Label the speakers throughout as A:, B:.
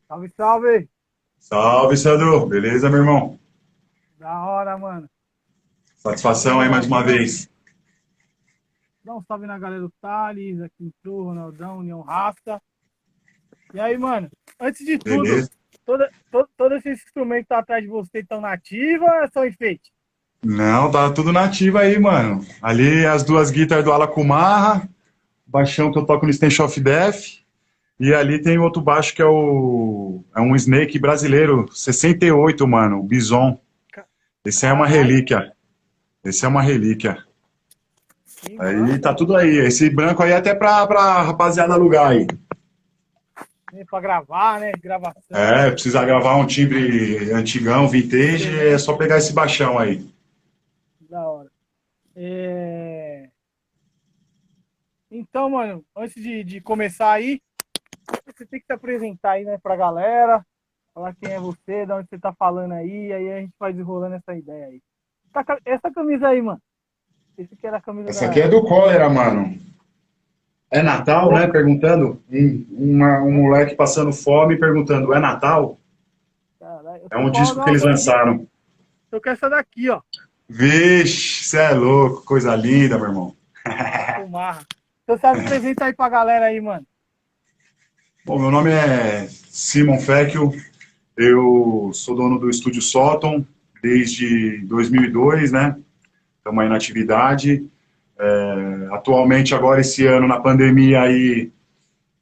A: Salve, salve!
B: Salve, Sandro. Beleza, meu irmão?
A: Da hora, mano.
B: Satisfação aí
A: Ô,
B: mais uma vez.
A: dá um salve na galera do Thales, aqui entrou, Ronaldão, União Rasta. E aí, mano, antes de tudo,
B: Beleza?
A: todo esse instrumento que tá atrás de você estão nativa ou é só enfeite?
B: Não, tá tudo nativo aí, mano. Ali as duas guitarras do Alakumarra, baixão que eu toco no Stench of Death, e ali tem outro baixo que é um Snake brasileiro, 68, mano, o Bison. Esse aí é uma
A: Caralho,
B: relíquia. Esse é uma relíquia.
A: que
B: Aí
A: massa,
B: tá
A: mano.
B: tudo aí. Esse branco aí é até pra rapaziada alugar aí.
A: Pra gravar, né? Gravação,
B: É, precisa gravar um timbre antigão, vintage, é só
A: diferente,
B: pegar esse baixão aí.
A: da hora. É... Então, mano, antes de começar aí, você tem que se apresentar aí, né, pra galera, falar quem é você, de onde você tá falando aí a gente vai desenrolando essa ideia aí. Essa camisa aí, mano. Esse aqui era a camisa
B: Essa aqui é
A: da.
B: do cólera, mano. É Natal,
A: Ô,
B: né? Perguntando. Um
A: hã?
B: moleque passando fome perguntando: é Natal?
A: Caralho, eu
B: É
A: tô
B: um
A: com
B: disco que
A: uma
B: eles
A: bandinha.
B: lançaram.
A: Tô com essa daqui, ó.
B: Vixe, cê é louco, coisa linda, meu irmão.
A: Alacumarra. Então você apresenta aí pra galera aí, mano.
B: Bom, meu nome é Simon Fecchio, eu sou dono do estúdio Sóton desde 2002, né? Estamos aí na atividade. Atualmente, agora esse ano, na pandemia, aí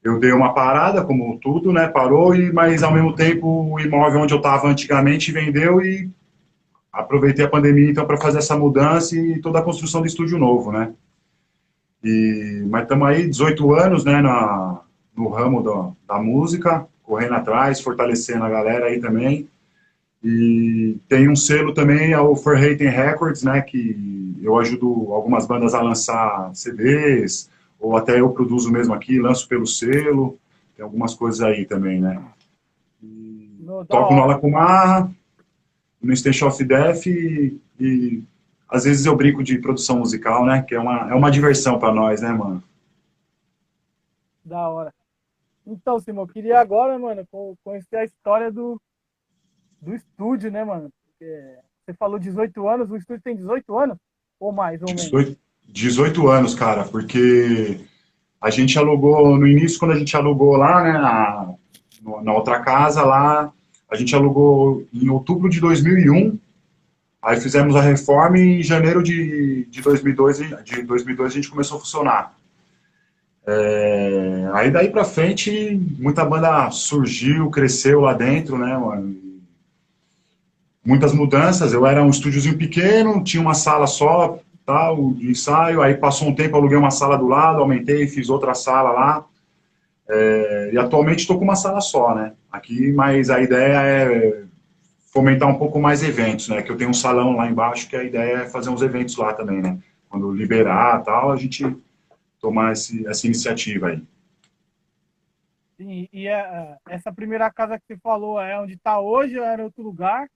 B: eu dei uma parada, como tudo, né? Parou, mas ao mesmo tempo o imóvel onde eu estava antigamente vendeu e aproveitei a pandemia então para fazer essa mudança e toda a construção do estúdio novo, né? Mas estamos aí 18 anos, né, no ramo da música, correndo atrás, fortalecendo a galera aí também. E tem um selo também, a Overrated Records, né, que eu ajudo algumas bandas a lançar CDs, ou até eu produzo mesmo aqui, lanço pelo selo, tem algumas coisas aí também, né.
A: No, da
B: Toco no
A: hora.
B: Alakumar, no Station of Death às vezes eu brinco de produção musical, né? Que é uma diversão pra nós, né, mano?
A: Da hora. Então, Simão, eu queria agora, mano, conhecer a história do estúdio, né, mano? Porque você falou 18 anos, o estúdio tem 18 anos? Ou mais, ou menos?
B: 18, 18 anos, cara, porque a gente alugou, no início, quando a gente alugou lá, né, na outra casa lá, a gente alugou em outubro de 2001, aí fizemos a reforma e em janeiro de 2002, de 2002 a gente começou a funcionar. Aí daí pra frente, muita banda surgiu, cresceu lá dentro, né, mano? Muitas mudanças. Eu era um estúdiozinho pequeno, tinha uma sala só, tal, de ensaio. Aí passou um tempo, aluguei uma sala do lado, aumentei, fiz outra sala lá. E atualmente estou com uma sala só, né? Aqui, mas a ideia é fomentar um pouco mais eventos, né? Que eu tenho um salão lá embaixo, que a ideia é fazer uns eventos lá também, né? Quando liberar, tal, a gente tomar essa iniciativa aí.
A: Sim, e essa primeira casa que você falou é onde tá hoje ou era outro lugar?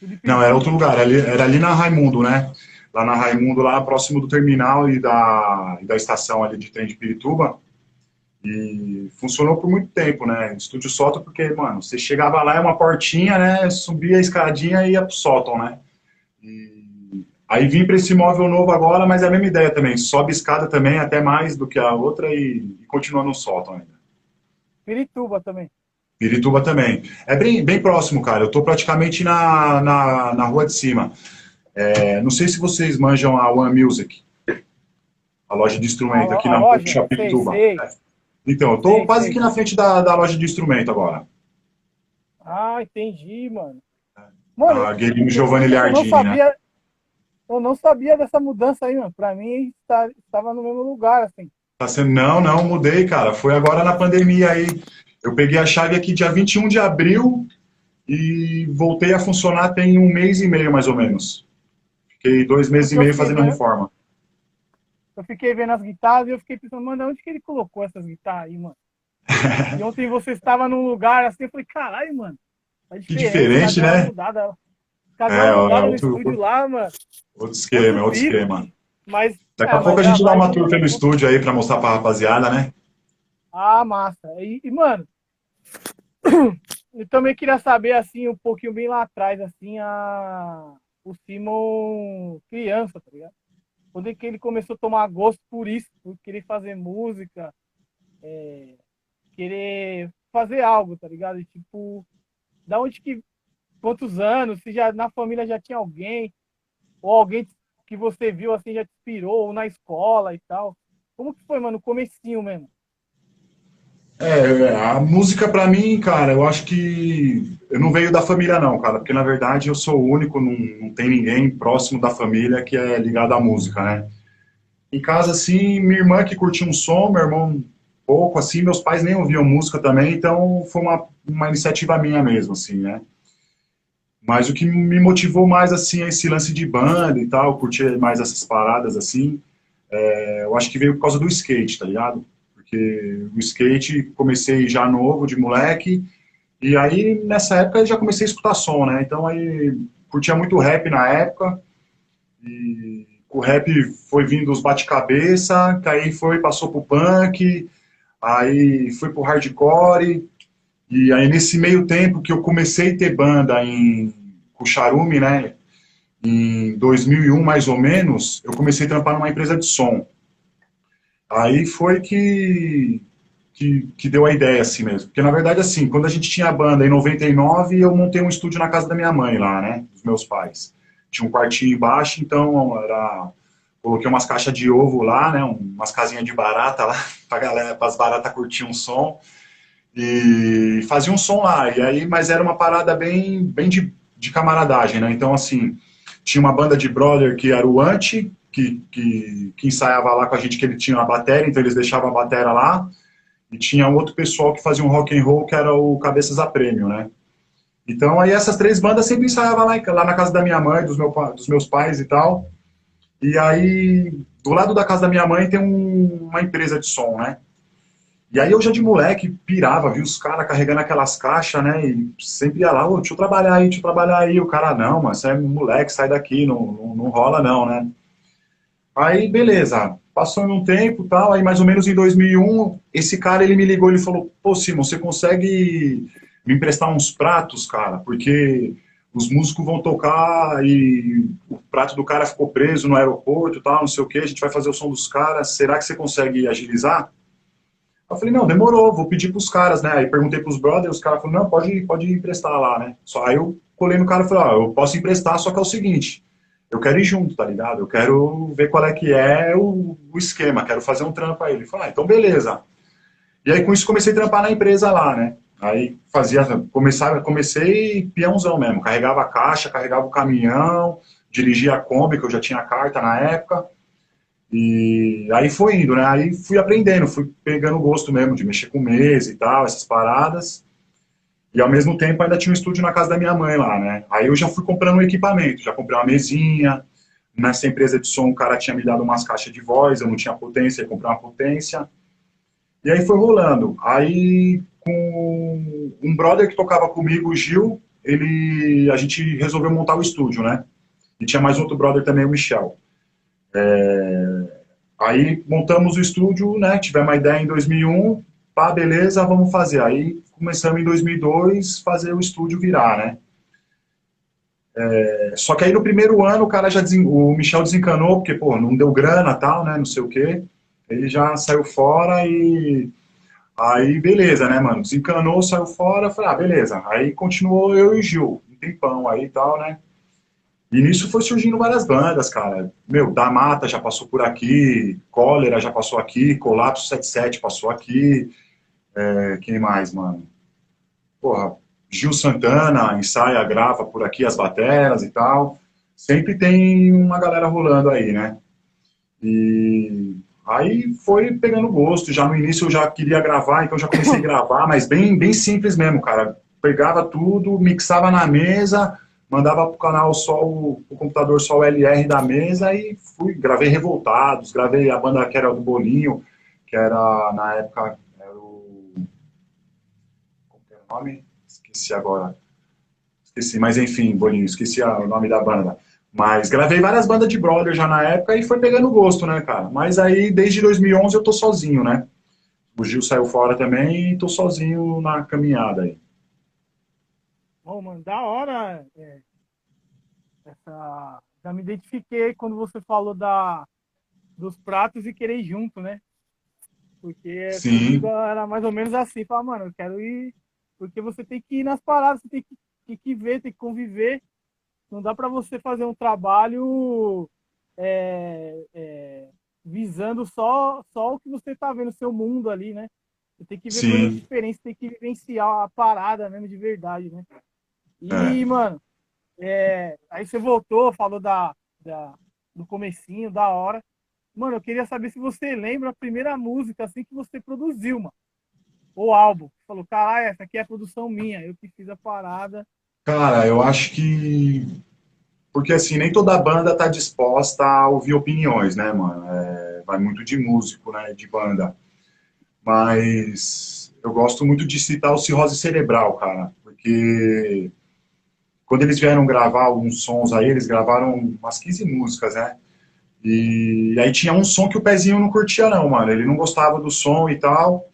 A: Tudo em
B: Não, era outro
A: Pirituba.
B: lugar, era ali na Raimundo, né? Lá na Raimundo, lá próximo do terminal e da estação ali de trem de Pirituba. E funcionou por muito tempo, né? Estúdio sótão, porque, mano, você chegava lá, é uma portinha, né? Subia a escadinha e ia pro sótão, né? Aí vim para esse imóvel novo agora, mas é a mesma ideia também. Sobe escada também, até mais do que a outra e continua no sótão ainda.
A: Pirituba também.
B: Pirituba também. É bem próximo, cara. Eu tô praticamente na rua de cima. Não sei se vocês manjam a One Music, a loja de instrumento aqui
A: A
B: na rua de
A: loja? Sei,
B: Chapituba.
A: sei,
B: Então, eu tô
A: sei,
B: quase que
A: sei.
B: na frente da loja de instrumento agora.
A: Ah, entendi, mano. Mano,
B: A Guilherme Giovanni
A: eu não
B: Liardini, né?
A: sabia, eu não sabia dessa mudança aí, mano. Pra mim, estava no mesmo lugar, assim.
B: Tá sendo, não, mudei, cara. Foi agora na pandemia aí. Eu peguei a chave aqui dia 21 de abril e voltei a funcionar tem um mês e meio, mais ou menos. Fiquei 2 meses e
A: Porque eu
B: meio
A: fiquei
B: fazendo a
A: vendo,
B: reforma.
A: eu fiquei vendo as guitarras e eu fiquei pensando, mano, onde que ele colocou essas guitarras aí, mano? E ontem você estava num lugar assim, eu falei, caralho, mano, tá
B: Que
A: diferente, os caras
B: diferente,
A: deram uma
B: né?
A: mudada. Os caras deram
B: É,
A: uma mudada no
B: outro,
A: estúdio lá, mano.
B: outro
A: Outro
B: esquema, outro
A: pique.
B: esquema.
A: Mas,
B: Daqui a pouco
A: mas
B: a
A: a
B: gente dá uma
A: vibe
B: tour pelo estúdio aí pra mostrar pra rapaziada, né?
A: Ah, massa. Mano, Eu também queria saber, assim, um pouquinho bem lá atrás, assim, o Simon criança, tá ligado? Quando é que ele começou a tomar gosto por isso, por querer fazer música, querer fazer algo, tá ligado? E, tipo, da onde que, quantos anos, se já na família já tinha alguém, ou alguém que você viu, assim, já te inspirou, ou na escola e tal. Como que foi, mano, o comecinho mesmo?
B: A música pra mim, cara, eu acho que eu não veio da família não, cara, porque na verdade eu sou o único, não tem ninguém próximo da família que é ligado à música, né? Em casa, assim, minha irmã que curtia um som, meu irmão pouco, assim, meus pais nem ouviam música também, então foi uma iniciativa minha mesmo, assim, né? Mas o que me motivou mais, assim, é esse lance de banda e tal, curtir mais essas paradas, assim, eu acho que veio por causa do skate, tá ligado? Porque o skate comecei já novo, de moleque, e aí nessa época eu já comecei a escutar som, né? Então aí curtia muito rap na época, e o rap foi vindo os bate-cabeça, que aí passou pro punk, aí foi pro hardcore, e aí nesse meio tempo que eu comecei a ter banda com o Charume, né? Em 2001 mais ou menos, eu comecei a trampar numa empresa de som. Aí foi que deu a ideia assim mesmo. Porque na verdade, assim, quando a gente tinha a banda em 99, eu montei um estúdio na casa da minha mãe lá, né? Dos meus pais. Tinha um quartinho embaixo, então coloquei umas caixas de ovo lá, né? Umas casinhas de barata lá, pra galera, para as baratas curtir um som. E fazia um som lá. E aí, mas era uma parada bem de camaradagem, né? Então, assim, tinha uma banda de brother que era o Anti, que ensaiava lá com a gente, que ele tinha uma bateria, então eles deixavam a bateria lá. E tinha um outro pessoal que fazia um rock and roll, que era o Cabeças a Prêmio, né? Então aí essas três bandas sempre ensaiavam lá na casa da minha mãe, dos meus pais e tal. E aí, do lado da casa da minha mãe tem uma empresa de som, né? E aí eu já de moleque pirava, vi os caras carregando aquelas caixas, né? E sempre ia lá, deixa eu trabalhar aí, deixa eu trabalhar aí. O cara, não, mas você é moleque, sai daqui, não rola não, né? Aí, beleza. Passou um tempo, tal, aí mais ou menos em 2001, esse cara, ele me ligou, ele falou, pô, Simon, você consegue me emprestar uns pratos, cara? Porque os músicos vão tocar e o prato do cara ficou preso no aeroporto, tal, não sei o que, a gente vai fazer o som dos caras, será que você consegue agilizar? Eu falei, não, demorou, vou pedir pros caras, né? Aí perguntei pros brothers, os caras falaram, não, pode emprestar lá, né? Só aí eu colei no cara e falei, eu posso emprestar, só que é o seguinte, eu quero ir junto, tá ligado? Eu quero ver qual é que é o esquema, quero fazer um trampo aí. Ele falou, então beleza. E aí com isso comecei a trampar na empresa lá, né? Aí comecei peãozão mesmo, carregava a caixa, carregava o caminhão, dirigia a Kombi, que eu já tinha carta na época, e aí foi indo, né? Aí fui aprendendo, fui pegando gosto mesmo de mexer com mesa e tal, essas paradas. E ao mesmo tempo ainda tinha um estúdio na casa da minha mãe lá, né? Aí eu já fui comprando um equipamento, já comprei uma mesinha. Nessa empresa de som o cara tinha me dado umas caixas de voz, eu não tinha potência, eu comprei uma potência. E aí foi rolando. Aí com um brother que tocava comigo, o Gil, a gente resolveu montar o estúdio, né? E tinha mais outro brother também, o Michel. Aí montamos o estúdio, né? Tivemos uma ideia em 2001, pá, beleza, vamos fazer. Aí começamos em 2002 fazer o estúdio virar, né? Só que aí no primeiro ano o cara o Michel desencanou, porque, pô, não deu grana tal, né? Não sei o quê. Ele já saiu fora e aí, beleza, né, mano? Desencanou, saiu fora, falei, beleza. Aí continuou eu e o Gil, um tempão aí e tal, né? E nisso foi surgindo várias bandas, cara. Meu, Da Mata já passou por aqui, Cólera já passou aqui, Colapso 77 passou aqui. Quem mais, mano? Porra, Gil Santana ensaia, grava por aqui as bateras e tal. Sempre tem uma galera rolando aí, né? E aí foi pegando gosto. Já no início eu já queria gravar, então já comecei a gravar, mas bem simples mesmo, cara. Pegava tudo, mixava na mesa, mandava pro canal só o computador só o LR da mesa e gravei Revoltados, gravei a banda que era do Bolinho, que era na época era como que era o nome? Esqueci agora. Esqueci, mas enfim, Bolinho, esqueci o nome da banda. Mas gravei várias bandas de brother já na época e foi pegando gosto, né, cara? Mas aí, desde 2011, eu tô sozinho, né? O Gil saiu fora também e tô sozinho na caminhada aí.
A: Bom, mano, da hora. Já me identifiquei quando você falou dos pratos e querer ir junto, né? Porque comigo
B: Sim,
A: era mais ou menos assim, falar, mano, eu quero ir, porque você tem que ir nas paradas, você tem que ver, tem que conviver. Não dá para você fazer um trabalho é, é, visando só o que você tá vendo, o seu mundo ali, né? Você tem que ver coisas
B: sim.
A: diferentes, tem que vivenciar a parada mesmo de verdade, né? E,
B: É.
A: mano, aí você voltou, falou do comecinho, da hora. Mano, eu queria saber se você lembra a primeira música assim que você produziu, mano. Ou álbum. Você falou, caralho, essa aqui é a produção minha. Eu que fiz a parada.
B: Cara, eu acho que. Porque assim, nem toda banda tá disposta a ouvir opiniões, né, mano? Vai muito de músico, né, de banda. Mas eu gosto muito de citar o Cirrose Cerebral, cara, porque quando eles vieram gravar alguns sons aí, eles gravaram umas 15 músicas, né? E aí tinha um som que o Pezinho não curtia não, mano, ele não gostava do som e tal.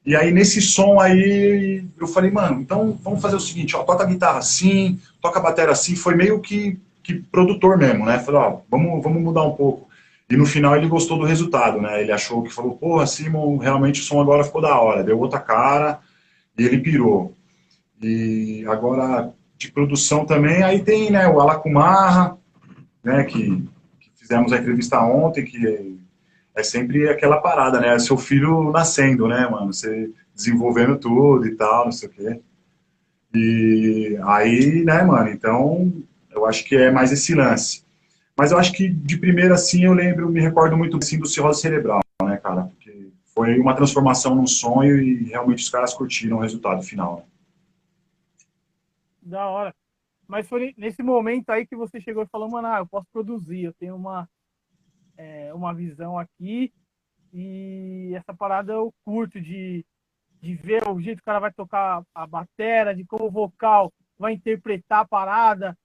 B: E aí nesse som aí eu falei, mano, então vamos fazer o seguinte, ó, toca a guitarra assim, toca a bateria assim, foi meio que produtor mesmo, né? Falei, ó, vamos mudar um pouco. E no final ele gostou do resultado, né? Ele achou que falou, porra, Simon, realmente o som agora ficou da hora, deu outra cara e ele pirou. E agora de produção também, aí tem, né, o Alacumarra, né, que fizemos a entrevista ontem, que é sempre aquela parada, né? É seu filho nascendo, né, mano? Você desenvolvendo tudo e tal, não sei o quê. E aí, né, mano? Então, eu acho que é mais esse lance. Mas eu acho que de primeira, assim, eu lembro, me recordo muito assim do cirrose cerebral, né, cara? Porque foi uma transformação num sonho e realmente os caras curtiram o resultado final. Né?
A: Da hora. Mas foi nesse momento aí que você chegou e falou, mano, eu posso produzir, eu tenho uma visão aqui e essa parada eu curto de ver o jeito que o cara vai tocar a bateria, de como o vocal vai interpretar a parada,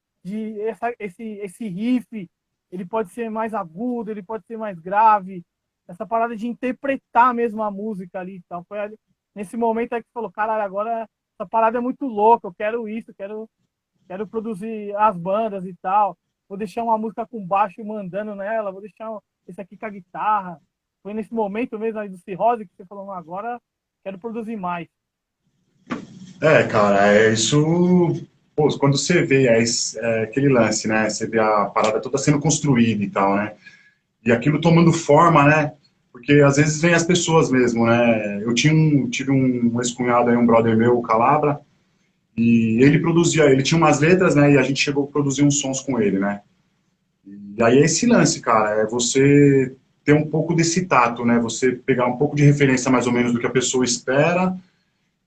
A: esse riff, ele pode ser mais agudo, ele pode ser mais grave, essa parada de interpretar mesmo a música ali e tal. Foi ali, nesse momento aí que você falou, caralho, agora essa parada é muito louca, eu quero isso, quero produzir as bandas e tal, vou deixar uma música com baixo mandando nela, vou deixar esse aqui com a guitarra. Foi nesse momento mesmo aí do Cirrose que você falou, agora quero produzir mais.
B: É, cara, é isso. Pô, quando você vê aquele lance, né? Você vê a parada toda sendo construída e tal, né? E aquilo tomando forma, né? Porque às vezes vem as pessoas mesmo, né? Tive um ex-cunhado aí, um brother meu, o Calabra, e ele produzia, ele tinha umas letras, né? E a gente chegou a produzir uns sons com ele, né? E aí é esse lance, cara, é você ter um pouco desse tato, né? Você pegar um pouco de referência mais ou menos do que a pessoa espera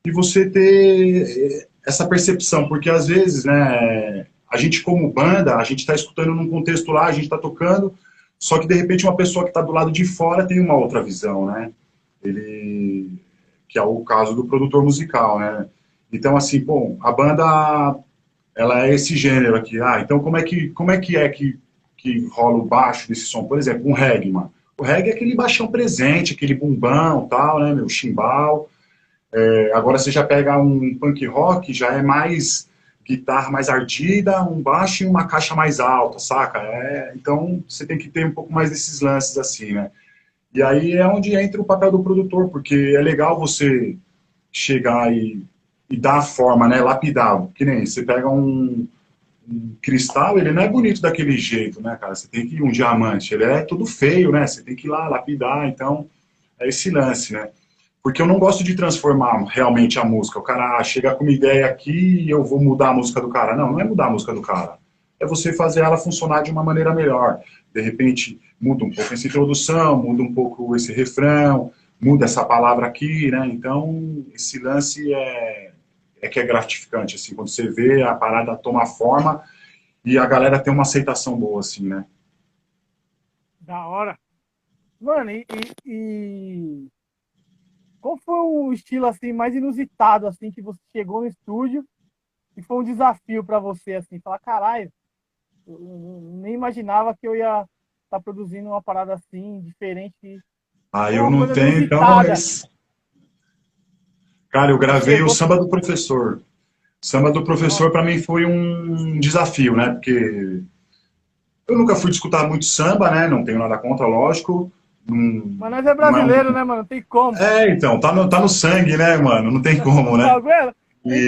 B: e você ter essa percepção, porque às vezes, né, a gente como banda, a gente está escutando num contexto lá, a gente está tocando, só que de repente uma pessoa que está do lado de fora tem uma outra visão, né? Ele, que é o caso do produtor musical, né? Então assim, bom, a banda ela é esse gênero aqui. Ah, então como é que rola o baixo desse som? Por exemplo, um reggae, mano. O reggae é aquele baixão presente, aquele bumbão, tal, né, meu chimbal. Agora você já pega um punk rock, já é mais guitarra mais ardida, um baixo e uma caixa mais alta, saca? Então você tem que ter um pouco mais desses lances assim, né? E aí é onde entra o papel do produtor, porque é legal você chegar e dar a forma, né? Lapidar. Que nem você pega um cristal, ele não é bonito daquele jeito, né, cara? Você tem que ir um diamante, ele é tudo feio, né? Você tem que ir lá lapidar, então é esse lance, né? Porque eu não gosto de transformar realmente a música. O cara chega com uma ideia aqui e eu vou mudar a música do cara. Não, não é mudar a música do cara. É você fazer ela funcionar de uma maneira melhor. De repente, muda um pouco essa introdução, muda um pouco esse refrão, muda essa palavra aqui, né? Então, esse lance é que é gratificante, assim, quando você vê a parada tomar forma e a galera tem uma aceitação boa, assim, né?
A: Da hora. Mano, qual foi o estilo assim mais inusitado assim que você chegou no estúdio e foi um desafio para você assim, falar, caralho, eu nem imaginava que eu ia estar produzindo uma parada assim diferente,
B: Aí
A: foi
B: eu
A: uma
B: não
A: coisa
B: tenho, então,
A: inusitada.
B: mas. Cara, eu
A: Você
B: gravei o
A: chegou,
B: Samba do Professor. Samba do professor, para mim, foi um desafio, né? Porque eu nunca fui de escutar muito samba, né? Não tenho nada contra, lógico. Não,
A: Mas nós é
B: não é um.
A: brasileiro, né, mano? Não tem como.
B: É, então, tá no sangue, né, mano? Não tem como,
A: O
B: né?
A: bagulho é, tem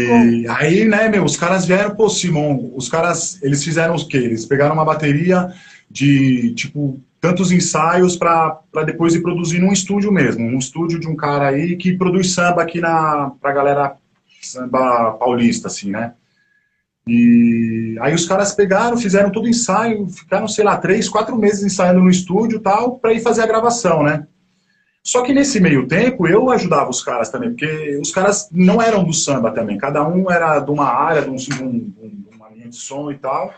A: como.
B: E aí, né, meu, os caras vieram, pô, Simão, os caras, eles fizeram o quê? Eles pegaram uma bateria de, tipo, tantos ensaios para depois ir produzir num estúdio mesmo, um estúdio de um cara aí que produz samba aqui pra galera samba paulista, assim, né? E aí os caras pegaram, fizeram todo o ensaio, ficaram, sei lá, 3, 4 meses ensaiando no estúdio e tal, para ir fazer a gravação, né? Só que nesse meio tempo eu ajudava os caras também, porque os caras não eram do samba também, cada um era de uma área, de uma linha de som e tal.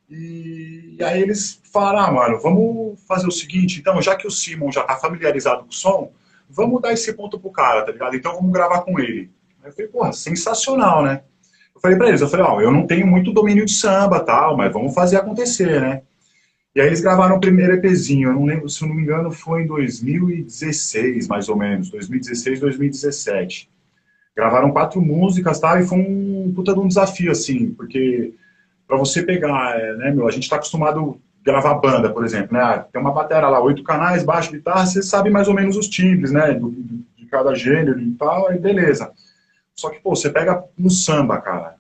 B: E aí eles falaram, ah, mano, vamos fazer o seguinte, então, já que o Simon já tá familiarizado com o som, vamos dar esse ponto pro cara, tá ligado? Então vamos gravar com ele. Aí eu falei, porra, sensacional, né? Eu falei pra eles, eu falei, ó, eu não tenho muito domínio de samba tal, mas vamos fazer acontecer, né? E aí eles gravaram o primeiro EPzinho, eu não lembro, se eu não me engano, foi em 2016, mais ou menos, 2016, 2017. Gravaram 4 músicas, tá? E foi um puta de um desafio, assim, porque para você pegar, né, meu, a gente tá acostumado a gravar banda, por exemplo, né? Tem uma bateria lá, 8 canais, baixo, guitarra, você sabe mais ou menos os timbres, né, de cada gênero e tal, aí beleza. Só que, pô, você pega no samba, cara,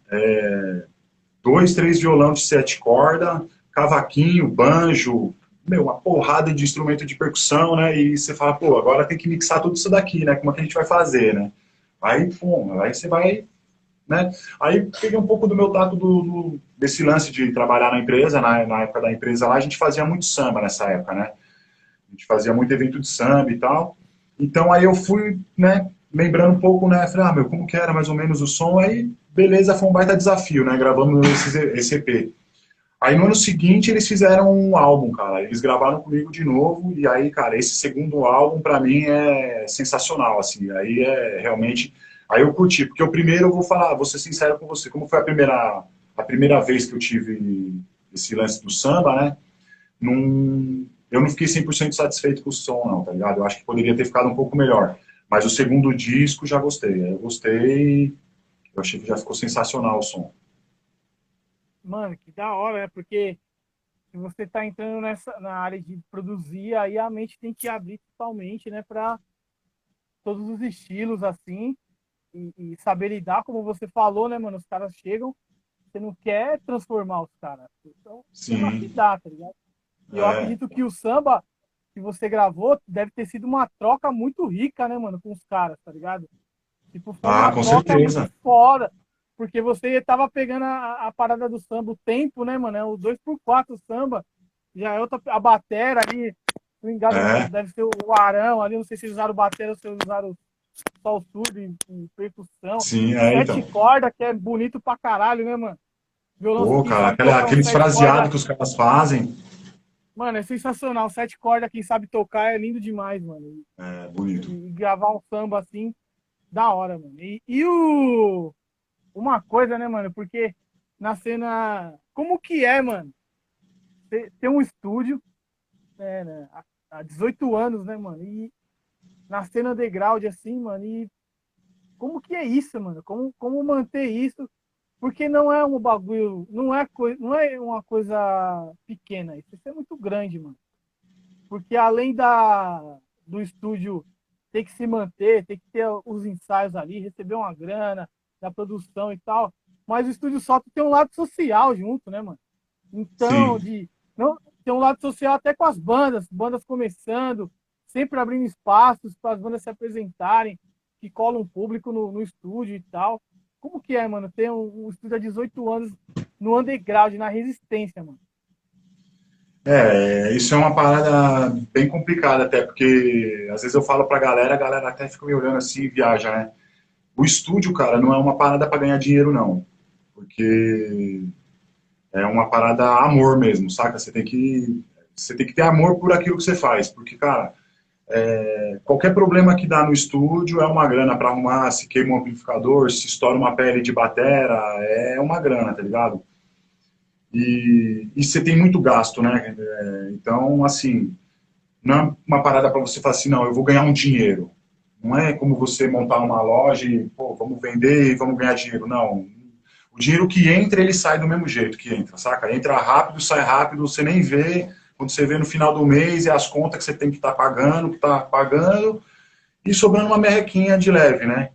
B: 2, 3 violão de 7 cordas, cavaquinho, banjo, meu, uma porrada de instrumento de percussão, né? E você fala, pô, agora tem que mixar tudo isso daqui, né? Como é que a gente vai fazer, né? Aí, pô, aí você vai, né? Aí peguei um pouco do meu tato desse lance de trabalhar na empresa, na época da empresa lá, a gente fazia muito samba nessa época, né? A gente fazia muito evento de samba e tal. Então aí eu fui, né, lembrando um pouco, né? Falei, ah, meu, como que era mais ou menos o som? Aí, beleza, foi um baita desafio, né? Gravamos esse EP. Aí no ano seguinte eles fizeram um álbum, cara. Eles gravaram comigo de novo e aí, cara, esse segundo álbum pra mim é sensacional, assim. Aí é realmente, aí eu curti, porque o primeiro eu vou falar, vou ser sincero com você, como foi a primeira vez que eu tive esse lance do samba, né? Eu não fiquei 100% satisfeito com o som, não, tá ligado? Eu acho que poderia ter ficado um pouco melhor. Mas o segundo disco já gostei. Aí eu gostei, eu achei que já ficou sensacional o som.
A: Mano, que da hora, né? Porque se você tá entrando na área de produzir, aí a mente tem que abrir totalmente, né? Pra todos os estilos, assim. E saber lidar, como você falou, né, mano? Os caras chegam, você não quer transformar os caras. Então, você
B: Sim,
A: lapidar, tá ligado? E eu
B: é.
A: acredito que o samba que você gravou deve ter sido uma troca muito rica, né, mano, com os caras, tá ligado? Tipo, foi
B: Ah,
A: uma
B: com
A: troca muito
B: certeza.
A: foda. Porque você tava pegando a parada do samba, o tempo, né, mano? É o 2x4 samba. Já é outra. A batera ali, se não me engano,
B: É,
A: deve ser o Arão ali. Não sei se usaram batera ou se usaram só o surdo e percussão.
B: sim,
A: Sete
B: então.
A: cordas, que é bonito pra caralho, né, mano? Violão,
B: Pô,
A: quem
B: cara,
A: sabe tocar um
B: aqueles
A: sete cordas,
B: fraseados que os caras fazem,
A: mano, é sensacional. Sete cordas, quem sabe tocar é lindo demais, mano.
B: é bonito.
A: E gravar um samba assim, da hora, mano. Uma coisa, né, mano? Porque na cena. Como que é, mano? Ter um estúdio, né, há 18 anos, né, mano? E na cena underground, assim, mano. E como que é isso, mano? Como manter isso? Porque não é um bagulho. Não é uma coisa pequena. Isso é muito grande, mano. Porque além do estúdio ter que se manter, ter que ter os ensaios ali, receber uma grana da produção e tal, mas o estúdio só tem um lado social junto, né, mano? Então,
B: Sim.
A: não, tem um lado social até com as bandas começando, sempre abrindo espaços para as bandas se apresentarem, que colam um público no estúdio e tal. Como que é, mano? Ter um estúdio há 18 anos no underground, na resistência, mano.
B: Isso é uma parada bem complicada até, porque às vezes eu falo pra galera, a galera até fica me olhando assim e viaja, né? O estúdio, cara, não é uma parada pra ganhar dinheiro, não. Porque é uma parada amor mesmo, saca? Você tem que ter amor por aquilo que você faz, porque, cara, qualquer problema que dá no estúdio é uma grana pra arrumar, se queima um amplificador, se estoura uma pele de batera, é uma grana, tá ligado? E você tem muito gasto, né? Então, assim, não é uma parada para você falar assim, não, eu vou ganhar um dinheiro. Não é como você montar uma loja e, pô, vamos vender e vamos ganhar dinheiro. Não, o dinheiro que entra, ele sai do mesmo jeito que entra, saca? Entra rápido, sai rápido, você nem vê, quando você vê no final do mês, é as contas que você tem que estar pagando, e sobrando uma merrequinha de leve, né?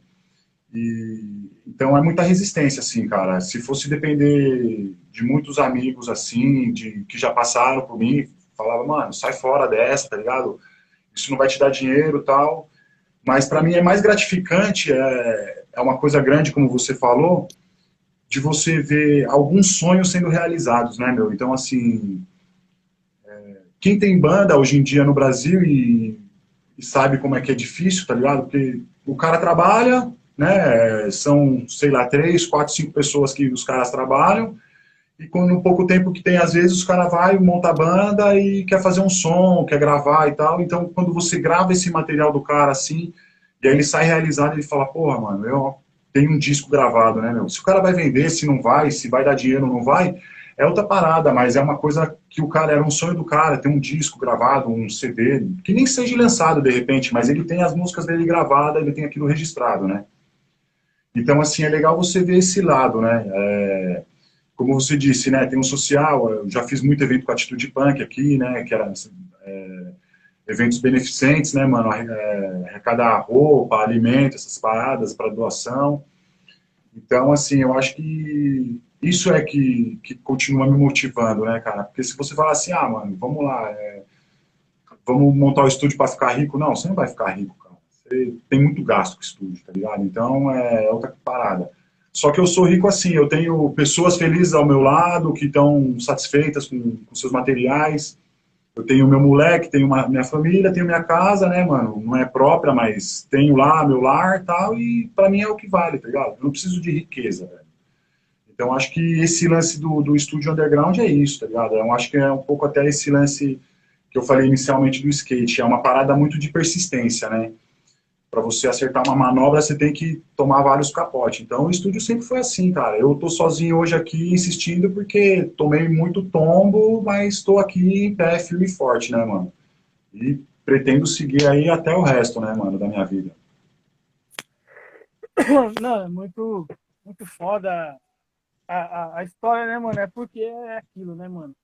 B: Então é muita resistência, assim, cara. Se fosse depender de muitos amigos, assim, que já passaram por mim, falava, mano, sai fora dessa, tá ligado? Isso não vai te dar dinheiro e tal. Mas para mim é mais gratificante, é uma coisa grande, como você falou, de você ver alguns sonhos sendo realizados, né, meu? Então, assim, quem tem banda hoje em dia no Brasil e sabe como é que é difícil, tá ligado? Porque o cara trabalha, né? São, sei lá, 3, 4, 5 pessoas que os caras trabalham, e com no pouco tempo que tem, às vezes, os caras vai, monta a banda e quer fazer um som, quer gravar e tal. Então, quando você grava esse material do cara assim, e aí ele sai realizado, ele fala, porra, mano, eu tenho um disco gravado, né, meu? Se o cara vai vender, se não vai, se vai dar dinheiro ou não vai, é outra parada, mas é uma coisa que o cara, era um sonho do cara, ter um disco gravado, um CD, que nem seja lançado de repente, mas ele tem as músicas dele gravadas, ele tem aquilo registrado, né? Então, assim, é legal você ver esse lado, né? Como você disse, né, tem um social, eu já fiz muito evento com a Atitude Punk aqui, né, que era eventos beneficentes, né, mano, arrecadar roupa, alimento, essas paradas para doação. Então, assim, eu acho que isso é que continua me motivando, né, cara? Porque se você falar assim, ah, mano, vamos lá, vamos montar o estúdio para ficar rico, não, você não vai ficar rico, cara. Você tem muito gasto com o estúdio, tá ligado? Então, é outra parada. Só que eu sou rico assim, eu tenho pessoas felizes ao meu lado, que estão satisfeitas com seus materiais. Eu tenho meu moleque, tenho minha família, tenho minha casa, né, mano? Não é própria, mas tenho lá meu lar e tal, e pra mim é o que vale, tá ligado? Eu não preciso de riqueza, velho. Então acho que esse lance do estúdio underground é isso, tá ligado? Eu acho que é um pouco até esse lance que eu falei inicialmente do skate. É uma parada muito de persistência, né? Para você acertar uma manobra, você tem que tomar vários capotes. Então, o estúdio sempre foi assim, cara. Eu tô sozinho hoje aqui insistindo porque tomei muito tombo, mas estou aqui em pé, firme e forte, né, mano? E pretendo seguir aí até o resto, né, mano, da minha vida.
A: Não, é muito, muito foda a história, né, mano? É porque é aquilo, né, mano?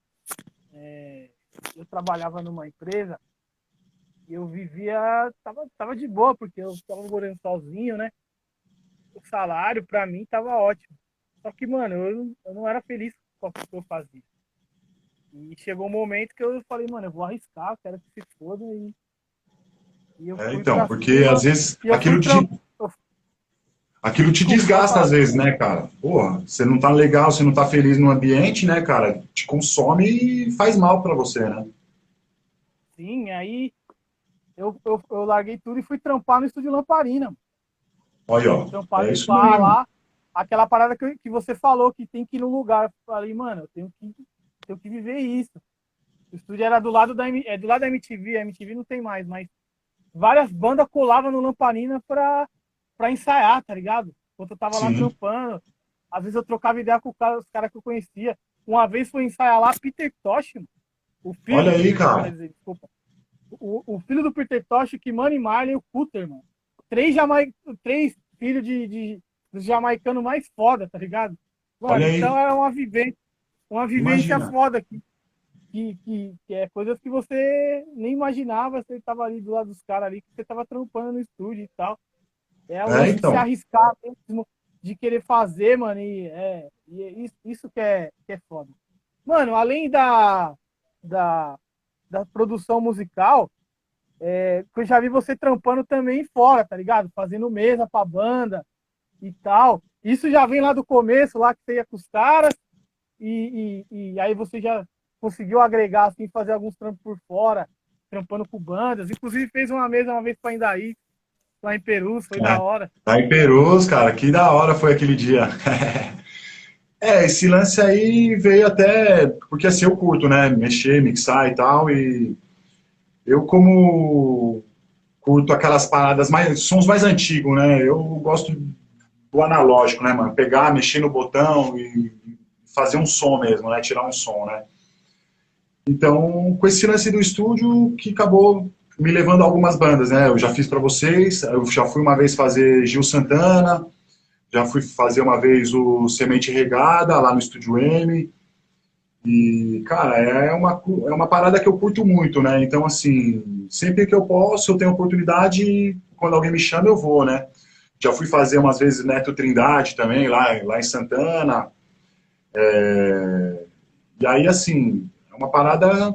A: Eu trabalhava numa empresa e eu vivia, tava de boa, porque eu tava morando sozinho, né? O salário, pra mim, tava ótimo. Só que, mano, eu não era feliz com o que eu fazia. E chegou um momento que eu falei, mano, eu vou arriscar, quero que se foda. E eu fui
B: Então,
A: pra
B: porque
A: cima.
B: às vezes
A: E eu fui pra.
B: aquilo te
A: Desculpa, pode
B: desgasta
A: falar.
B: às vezes, né, cara? Porra, você não tá legal, você não tá feliz no ambiente, né, cara? Te consome e faz mal pra você, né?
A: Sim, aí eu larguei tudo e fui trampar no estúdio Lamparina.
B: Olha,
A: Fui
B: ó,
A: trampar
B: é
A: no
B: isso
A: bar
B: mesmo.
A: lá. Aquela parada que você falou, que tem que ir no lugar. Eu falei, mano, eu tenho que viver isso. O estúdio era do lado do lado da MTV, a MTV não tem mais, mas várias bandas colavam no Lamparina pra ensaiar, tá ligado? Enquanto eu tava lá
B: Sim.
A: trampando. Às vezes eu trocava ideia com os caras que eu conhecia. Uma vez foi ensaiar lá Peter Tosh, mano. O filho
B: Olha
A: do
B: aí,
A: Peter Tosh, quer
B: cara.
A: dizer, desculpa. O filho do Peter Tosh, que Manny Marley e o Cutter, mano. Três filhos dos jamaicanos mais foda, tá ligado?
B: Olha
A: Mano, então
B: aí.
A: é uma vivência
B: Imagina.
A: foda que é coisas que você nem imaginava, você tava ali do lado dos caras ali, que você tava trampando no estúdio e tal. É o lance de se
B: Então.
A: arriscar mesmo, de querer fazer, mano, e é isso que é foda. Mano, além da, da produção musical, que eu já vi você trampando também fora, tá ligado? Fazendo mesa pra banda e tal. Isso já vem lá do começo, lá que você ia com os caras, e aí você já conseguiu agregar, assim, fazer alguns trampos por fora, trampando com bandas. Inclusive fez uma mesa uma vez pra Indaí, lá em Perus, foi da
B: É.
A: hora.
B: Tá em Perus, cara, que da hora foi aquele dia. Esse lance aí veio até, porque assim eu curto, né, mexer, mixar e tal, e eu como curto aquelas paradas mais, sons mais antigos, né, eu gosto do analógico, né, mano, pegar, mexer no botão e fazer um som mesmo, né, tirar um som, né. Então, com esse lance do estúdio que acabou me levando a algumas bandas, né, eu já fiz pra vocês, eu já fui uma vez fazer Gil Santana, Já fui fazer uma vez o Semente Regada lá no Estúdio M. E, cara, é uma parada que eu curto muito, né? Então, assim, sempre que eu posso, eu tenho oportunidade, quando alguém me chama, eu vou, né? Já fui fazer umas vezes Neto Trindade também, lá em Santana. E aí, assim, é uma parada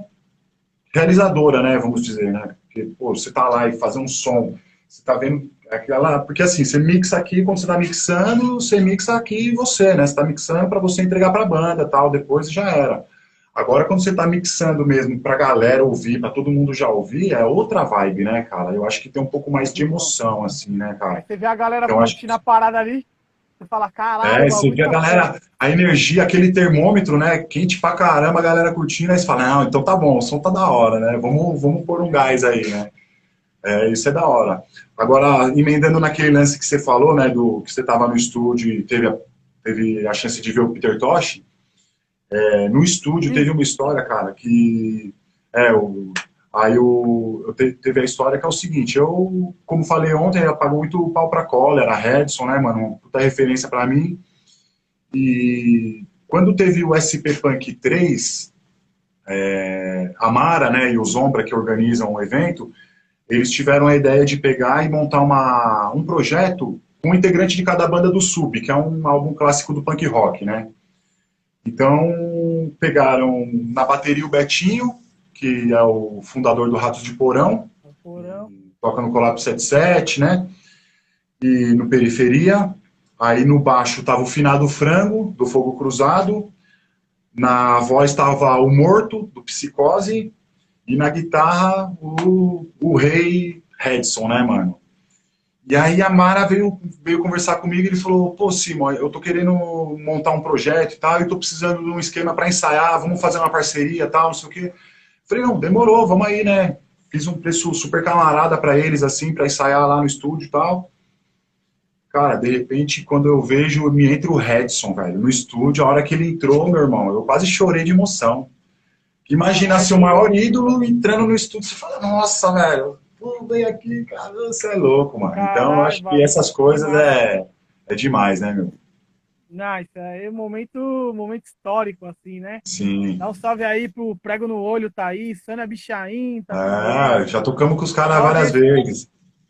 B: realizadora, né? Vamos dizer, né? Porque, pô, você tá lá e fazer um som, você tá vendo aquela. Porque, assim, você mixa aqui, quando você tá mixando, você mixa aqui você, né? Você tá mixando para você entregar pra banda tal, depois já era. Agora, quando você tá mixando mesmo pra galera ouvir, pra todo mundo já ouvir, é outra vibe, né, cara? Eu acho que tem um pouco mais de
A: Então,
B: emoção, assim, né,
A: aí
B: cara?
A: você vê a galera
B: Então, acho que
A: curtindo a parada ali, você fala, caralho, o
B: você
A: bagulho
B: vê a
A: tá foda.
B: galera, a energia, aquele termômetro, né, quente pra caramba, a galera curtindo, aí você fala, não, então tá bom, o som tá da hora, né? Vamos pôr um
A: É,
B: gás aí, né? Isso é da hora. Agora, emendando naquele lance que você falou, né, do que você tava no estúdio e teve a chance de ver o Peter Tosh, no estúdio
A: sim,
B: teve uma história, cara, que é o aí teve a história que é o seguinte, eu, como falei ontem, ela pagou muito pau pra cola, era a Redson, né, mano, uma puta referência pra mim, e quando teve o SP Punk 3, a Mara, né, e o Zombra que organizam o evento, eles tiveram a ideia de pegar e montar um projeto com um integrante de cada banda do Sub, que é um álbum clássico do punk rock, né? Então, pegaram na bateria o Betinho, que é o fundador do Ratos de Porão,
A: o porão.
B: toca no Collab 77, né? E no Periferia. Aí no baixo estava o Finado Frango, do Fogo Cruzado. Na voz estava o Morto, do Psicose. E na guitarra, o Rei Redson, né, mano? E aí a Mara veio conversar comigo e ele falou, pô, Simon, eu tô querendo montar um projeto e tal, e tô precisando de um esquema para ensaiar, vamos fazer uma parceria e tal, não sei o quê. Falei, não, demorou, vamos aí, né? Fiz um preço super camarada para eles, assim, para ensaiar lá no estúdio e tal. Cara, de repente, quando eu vejo, me entra o Redson, velho, no estúdio, a hora que ele entrou, meu irmão, eu quase chorei de emoção.
A: Não,
B: Imagina seu
A: Redson,
B: maior ídolo entrando no estúdio, você fala, nossa, velho, pô, vem aqui, cara, você é louco, mano. Então, eu
A: caralho,
B: acho que essas
A: que
B: coisas
A: massa.
B: é demais, né, meu?
A: Não, isso aí é um momento histórico, assim, né? Dá
B: Sim.
A: um salve aí pro Prego no Olho, tá aí, Sânia Bichain tá
B: Ah,
A: presente.
B: já tocamos com os caras várias
A: Salve
B: vezes.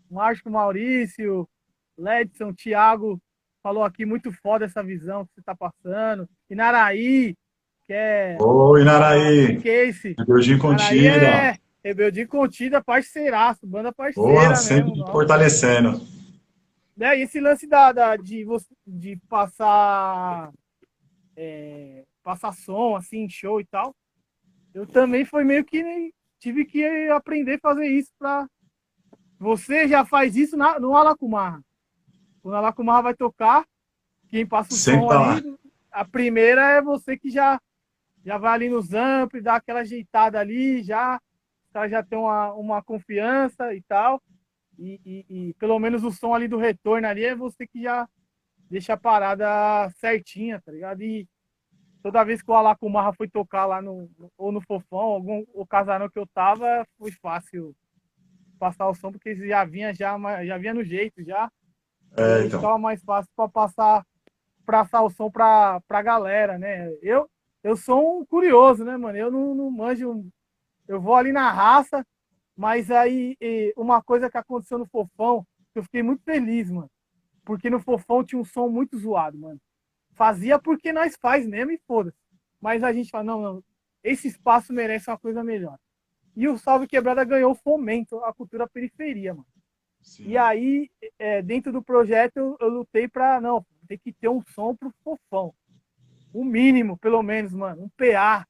A: Mágico Maurício, Ledson, Thiago, falou aqui, muito foda essa visão que você tá passando. Inaraí, que é
B: Oi,
A: a
B: Naraí,
A: Case.
B: Ribeirinho
A: Inaraí
B: Contida.
A: é Rebeldia Contida, parceiraço, banda
B: Porra,
A: parceira mesmo,
B: sempre
A: não.
B: fortalecendo.
A: E esse lance de passar som, assim, em show e tal, eu também foi meio que tive que aprender a fazer isso pra. Você já faz isso no Alacumarra. Quando a Alacumarra vai tocar, quem passa o
B: Sempre
A: som
B: tá
A: ali,
B: lá.
A: a primeira é você que já vai ali nos amplos, dá aquela ajeitada ali, já, já tem uma confiança e tal. E pelo menos o som ali do retorno ali é você que já deixa a parada certinha, tá ligado? E toda vez que o Alacumarra foi tocar lá ou no Fofão, o casarão que eu tava, foi fácil passar o som, porque já vinha no jeito já. E aí
B: Então.
A: ficava mais fácil para passar o som pra galera, né? Eu sou um curioso, né, mano? Eu não manjo. Eu vou ali na raça, mas aí uma coisa que aconteceu no Fofão, que eu fiquei muito feliz, mano. Porque no Fofão tinha um som muito zoado, mano. Fazia porque nós faz mesmo e foda-se. Mas a gente fala, não, esse espaço merece uma coisa melhor. E o Salve Quebrada ganhou fomento à cultura periferia, mano. E
B: Sim.
A: aí, dentro do projeto, eu lutei pra, não, tem que ter um som pro Fofão. O mínimo, pelo menos, mano. Um PA,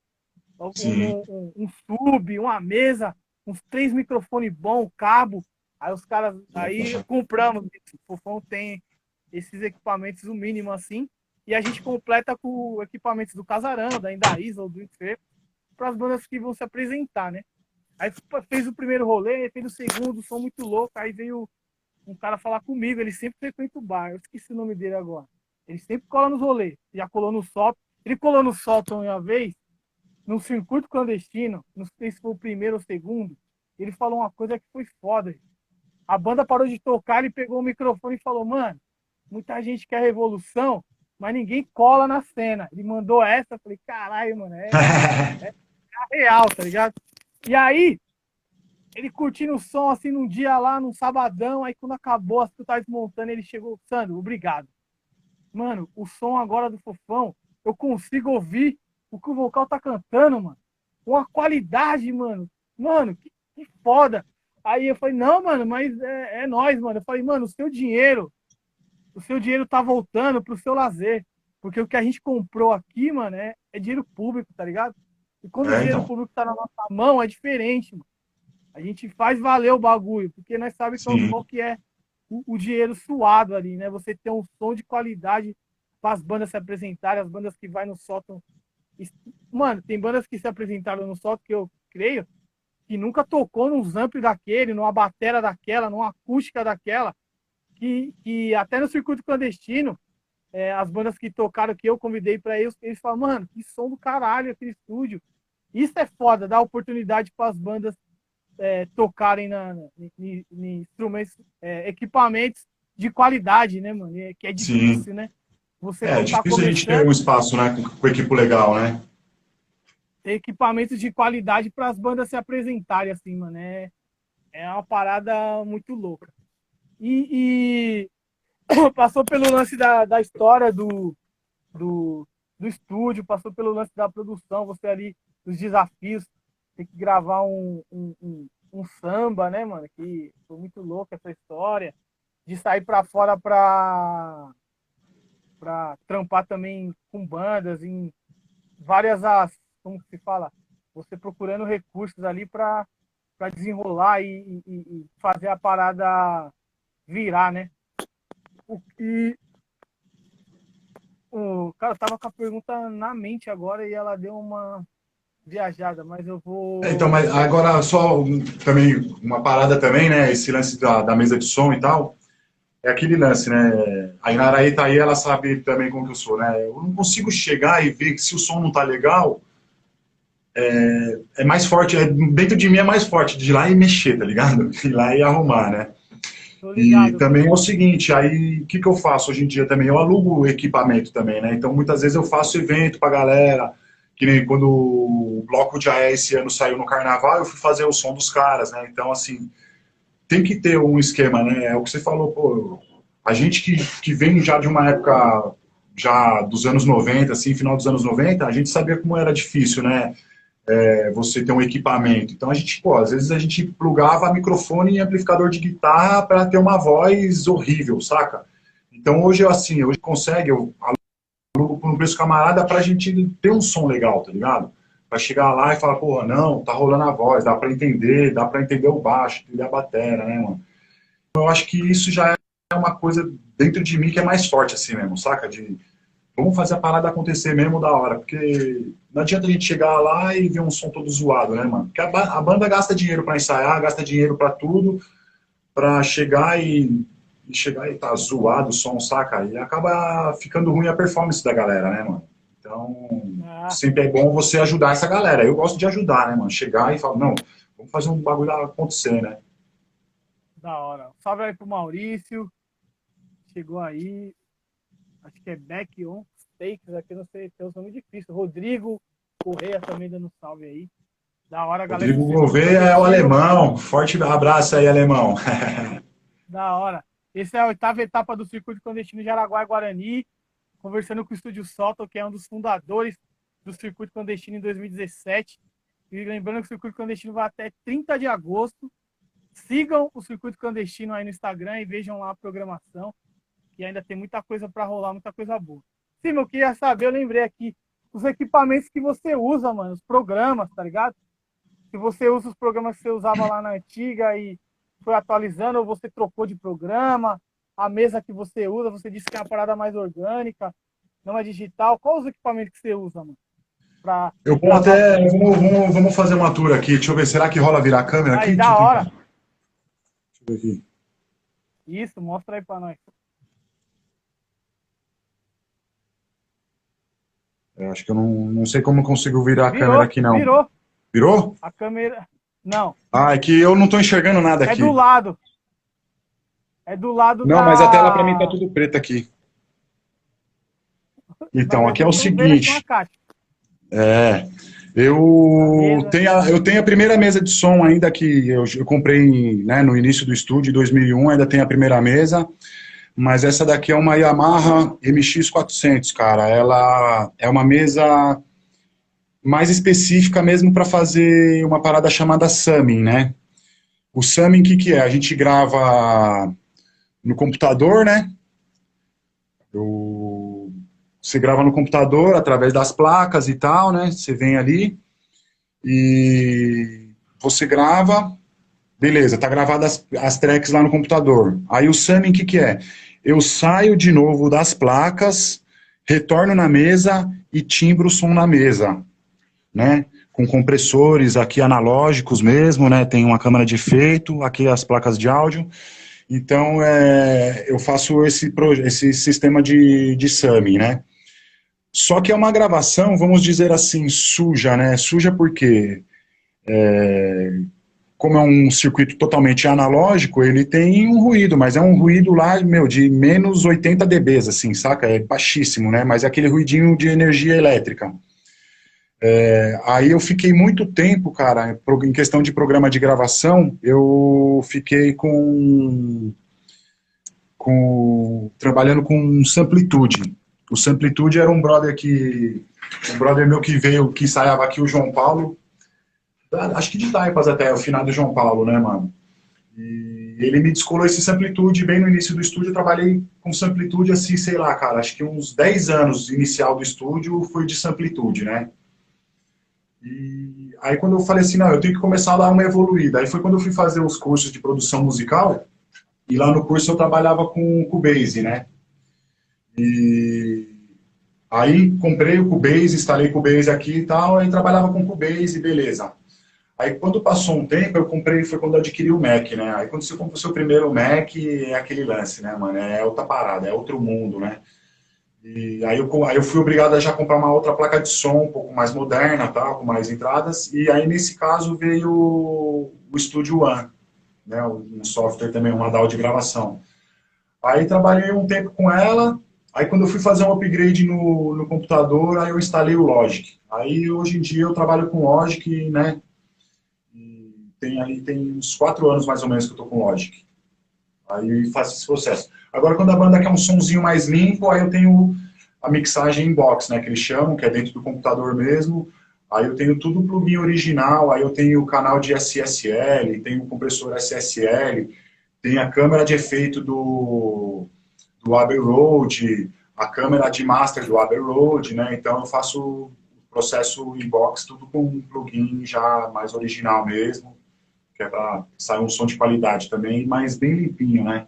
B: Sim.
A: um sub, uma mesa, uns 3 microfones bons, cabo. Aí os caras, aí compramos. O Fofão tem esses equipamentos, o mínimo assim. E a gente completa com equipamentos do Casarão, da Indaísa ou do Infer, para as bandas que vão se apresentar, né? Aí fez o primeiro rolê, fez o segundo, som muito louco. Aí veio um cara falar comigo, ele sempre frequenta o bar, eu esqueci o nome dele agora. Ele sempre cola nos rolês, já colou no sótão. Ele colou no sótão uma vez, num circuito clandestino, não sei se foi o primeiro ou o segundo. Ele falou uma coisa que foi foda. A banda parou de tocar, ele pegou o microfone e falou, mano, muita gente quer revolução, mas ninguém cola na cena. Ele mandou essa, eu falei, caralho, mano, é real, tá ligado? E aí, ele curtindo o som, assim, num dia lá, num sabadão, aí quando acabou, assim, que eu tava desmontando, ele chegou, Sandro, obrigado. Mano, o som agora do Fofão, eu consigo ouvir o que o vocal tá cantando, mano. Com a qualidade, mano. Mano, que foda. Aí eu falei, não, mano, mas é nóis, mano. Eu falei, mano, o seu dinheiro tá voltando pro seu lazer. Porque o que a gente comprou aqui, mano, é dinheiro público, tá ligado? E quando o dinheiro
B: Então,
A: público tá na nossa mão, é diferente, mano. A gente faz valer o bagulho, porque nós sabemos qual
B: sim.
A: que é o dinheiro suado ali, né? Você tem um som de qualidade para as bandas se apresentarem, as bandas que vai no sótão. Mano, tem bandas que se apresentaram no sótão que eu creio que nunca tocou num zamp daquele, numa batera daquela, numa acústica daquela, que até no circuito clandestino, as bandas que tocaram que eu convidei para eles falam, mano, que som do caralho aquele estúdio. Isso é foda, dá oportunidade para as bandas tocarem em instrumentos, equipamentos de qualidade, né, mano? Que é
B: Sim.
A: difícil, né? Você
B: É
A: quando tá
B: difícil a gente ter um
A: começando,
B: espaço, né, com equipe legal, né?
A: ter equipamentos de qualidade para as bandas se apresentarem, assim, mano. É uma parada muito louca. E passou pelo lance da história do, do estúdio, passou pelo lance da produção, você ali, os desafios, tem que gravar um samba, né, mano? Que foi muito louco essa história. De sair para fora para trampar também com bandas, em várias, como se fala? Você procurando recursos ali para desenrolar e fazer a parada virar, né? E o cara tava com a pergunta na mente agora e ela deu uma viajada, mas eu
B: Então, mas
A: vou.
B: agora só também uma parada também, né? Esse lance da mesa de som e tal. É aquele lance, né? A Inaraí tá aí, ela sabe também como que eu sou, né? Eu não consigo chegar e ver que se o som não tá legal, é mais forte, dentro de mim é mais forte de ir lá e mexer, tá ligado? Ir lá e arrumar, né?
A: Tô
B: E
A: ligado.
B: também é o seguinte, aí o que eu faço hoje em dia também? Eu alugo equipamento também, né? Então muitas vezes eu faço evento pra galera, que nem quando o Bloco de AE esse ano saiu no carnaval, eu fui fazer o som dos caras, né? Então, assim, tem que ter um esquema, né? É o que você falou, pô, a gente que vem já de uma época já dos anos 90, assim, final dos anos 90, a gente sabia como era difícil, né? Você ter um equipamento. Então a gente, pô, às vezes a gente plugava microfone e amplificador de guitarra para ter uma voz horrível, saca? Então hoje, assim, hoje consegue, eu alugo por um preço camarada pra gente ter um som legal, tá ligado? Pra chegar lá e falar, porra, não, tá rolando a voz, dá pra entender o baixo, entender a batera, né, mano? Eu acho que isso já é uma coisa dentro de mim que é mais forte assim mesmo, saca? De vamos fazer a parada acontecer mesmo da hora, porque não adianta a gente chegar lá e ver um som todo zoado, né, mano? Porque a banda gasta dinheiro pra ensaiar, gasta dinheiro pra tudo, pra chegar e chegar e tá zoado o som, saca? E acaba ficando ruim a performance da galera, né, mano? Então,
A: Ah,
B: sempre é bom você ajudar essa galera. Eu gosto de ajudar, né, mano? Chegar e falar, não, vamos fazer um bagulho acontecer, né?
A: da hora. Salve aí pro Maurício. Chegou aí. Acho que é Back on Stakes, aqui não sei, tem um nome difícil. Rodrigo Correia também dando salve aí. Da hora, galera do
B: Rodrigo
A: Circuito
B: Gouveia é o
A: Clandestino.
B: alemão. Forte abraço aí, alemão.
A: Da hora. Essa é a oitava etapa do Circuito Clandestino de Araguá e Guarani. Conversando com o Estúdio Solto, que é um dos fundadores do Circuito Clandestino em 2017. E lembrando que o Circuito Clandestino vai até 30 de agosto. Sigam o Circuito Clandestino aí no Instagram e vejam lá a programação, que ainda tem muita coisa para rolar, muita coisa boa. Sim, eu queria saber, eu lembrei aqui, os equipamentos que você usa, mano, os programas, tá ligado? Se você usa os programas que você usava lá na antiga e foi atualizando, ou você trocou de programa, a mesa que você usa, você disse que é uma parada mais orgânica, não é digital. Qual os equipamentos que você usa, mano, para
B: Eu vou
A: gravar
B: até.
A: som?
B: Vamos fazer uma tour aqui. Deixa eu ver. Será que rola virar a câmera aqui?
A: Aí,
B: Deixa eu
A: da
B: tentar.
A: hora.
B: Deixa eu ver aqui.
A: Isso, mostra aí para nós.
B: Eu acho que eu não sei como eu consigo virar a câmera
A: Virou,
B: aqui, não.
A: virou.
B: Virou?
A: A câmera. Não,
B: Ah, é que eu não tô enxergando nada
A: é do
B: aqui.
A: lado. É do lado
B: Não, mas a tela para mim tá
A: da.
B: tudo preta aqui.
A: Mas
B: Então, aqui é
A: eu
B: o
A: tô vendo aqui uma
B: seguinte,
A: caixa.
B: é,
A: A
B: eu
A: mesa.
B: tenho eu tenho a primeira mesa de som ainda que eu comprei, né, no início do estúdio, em 2001, ainda tem a primeira mesa, mas essa daqui é uma Yamaha MX-400, cara. Ela é uma mesa mais específica mesmo para fazer uma parada chamada summing, né? O summing, o que que é? A gente grava no computador, né? Eu- Você grava no computador através das placas e tal, né? Você vem ali e você grava, beleza, tá gravado as tracks lá no computador. Aí o summing, o que que é? Eu saio de novo das placas, retorno na mesa e timbro o som na mesa, né? Com compressores aqui analógicos mesmo, né? Tem uma câmara de efeito, aqui as placas de áudio. Então, eu faço esse sistema de summing, né? Só que é uma gravação, vamos dizer assim, suja, né? Suja porque, como é um circuito totalmente analógico, ele tem um ruído, mas é um ruído lá, meu, de menos 80 dBs, assim, saca? É baixíssimo, né? Mas é aquele ruidinho de energia elétrica. Aí eu fiquei muito tempo, cara, em questão de programa de gravação, eu fiquei trabalhando com Samplitude. O Samplitude era um brother meu que veio, que ensaiava aqui, o João Paulo, acho que de Taipas até, o final do João Paulo, né, mano? E ele me descolou esse Samplitude bem no início do estúdio. Eu trabalhei com Samplitude assim, sei lá, cara, acho que uns 10 anos inicial do estúdio foi de Samplitude, né? E aí quando eu falei assim, não, eu tenho que começar a dar uma evoluída. Aí foi quando eu fui fazer os cursos de produção musical, e lá no curso eu trabalhava com o Cubase, né? E aí comprei o Cubase, instalei o Cubase aqui e tal, aí trabalhava com o Cubase, beleza. Aí quando passou um tempo, eu comprei, foi quando eu adquiri o Mac, né? Aí quando você compra o seu primeiro Mac, é aquele lance, né, mano? É outra parada, é outro mundo, né? E aí eu fui obrigado a já comprar uma outra placa de som, um pouco mais moderna, tal, com mais entradas. E aí nesse caso veio o Studio One, né? Um software também, uma DAW de gravação. Aí trabalhei um tempo com ela. Aí quando eu fui fazer um upgrade no computador, aí eu instalei o Logic. Aí hoje em dia eu trabalho com Logic, né? Tem uns 4 anos mais ou menos que eu tô com Logic. Aí faço esse processo. Agora, quando a banda quer um sonzinho mais limpo, aí eu tenho a mixagem inbox, né, que eles chamam, que é dentro do computador mesmo. Aí eu tenho tudo plugin original, aí eu tenho o canal de SSL, tenho o compressor SSL, tem a câmera de efeito do Abbey Road, a câmera de master do Abbey Road, né? Então eu faço o processo inbox tudo com um plugin já mais original mesmo, que é para sair um som de qualidade também, mas bem limpinho, né?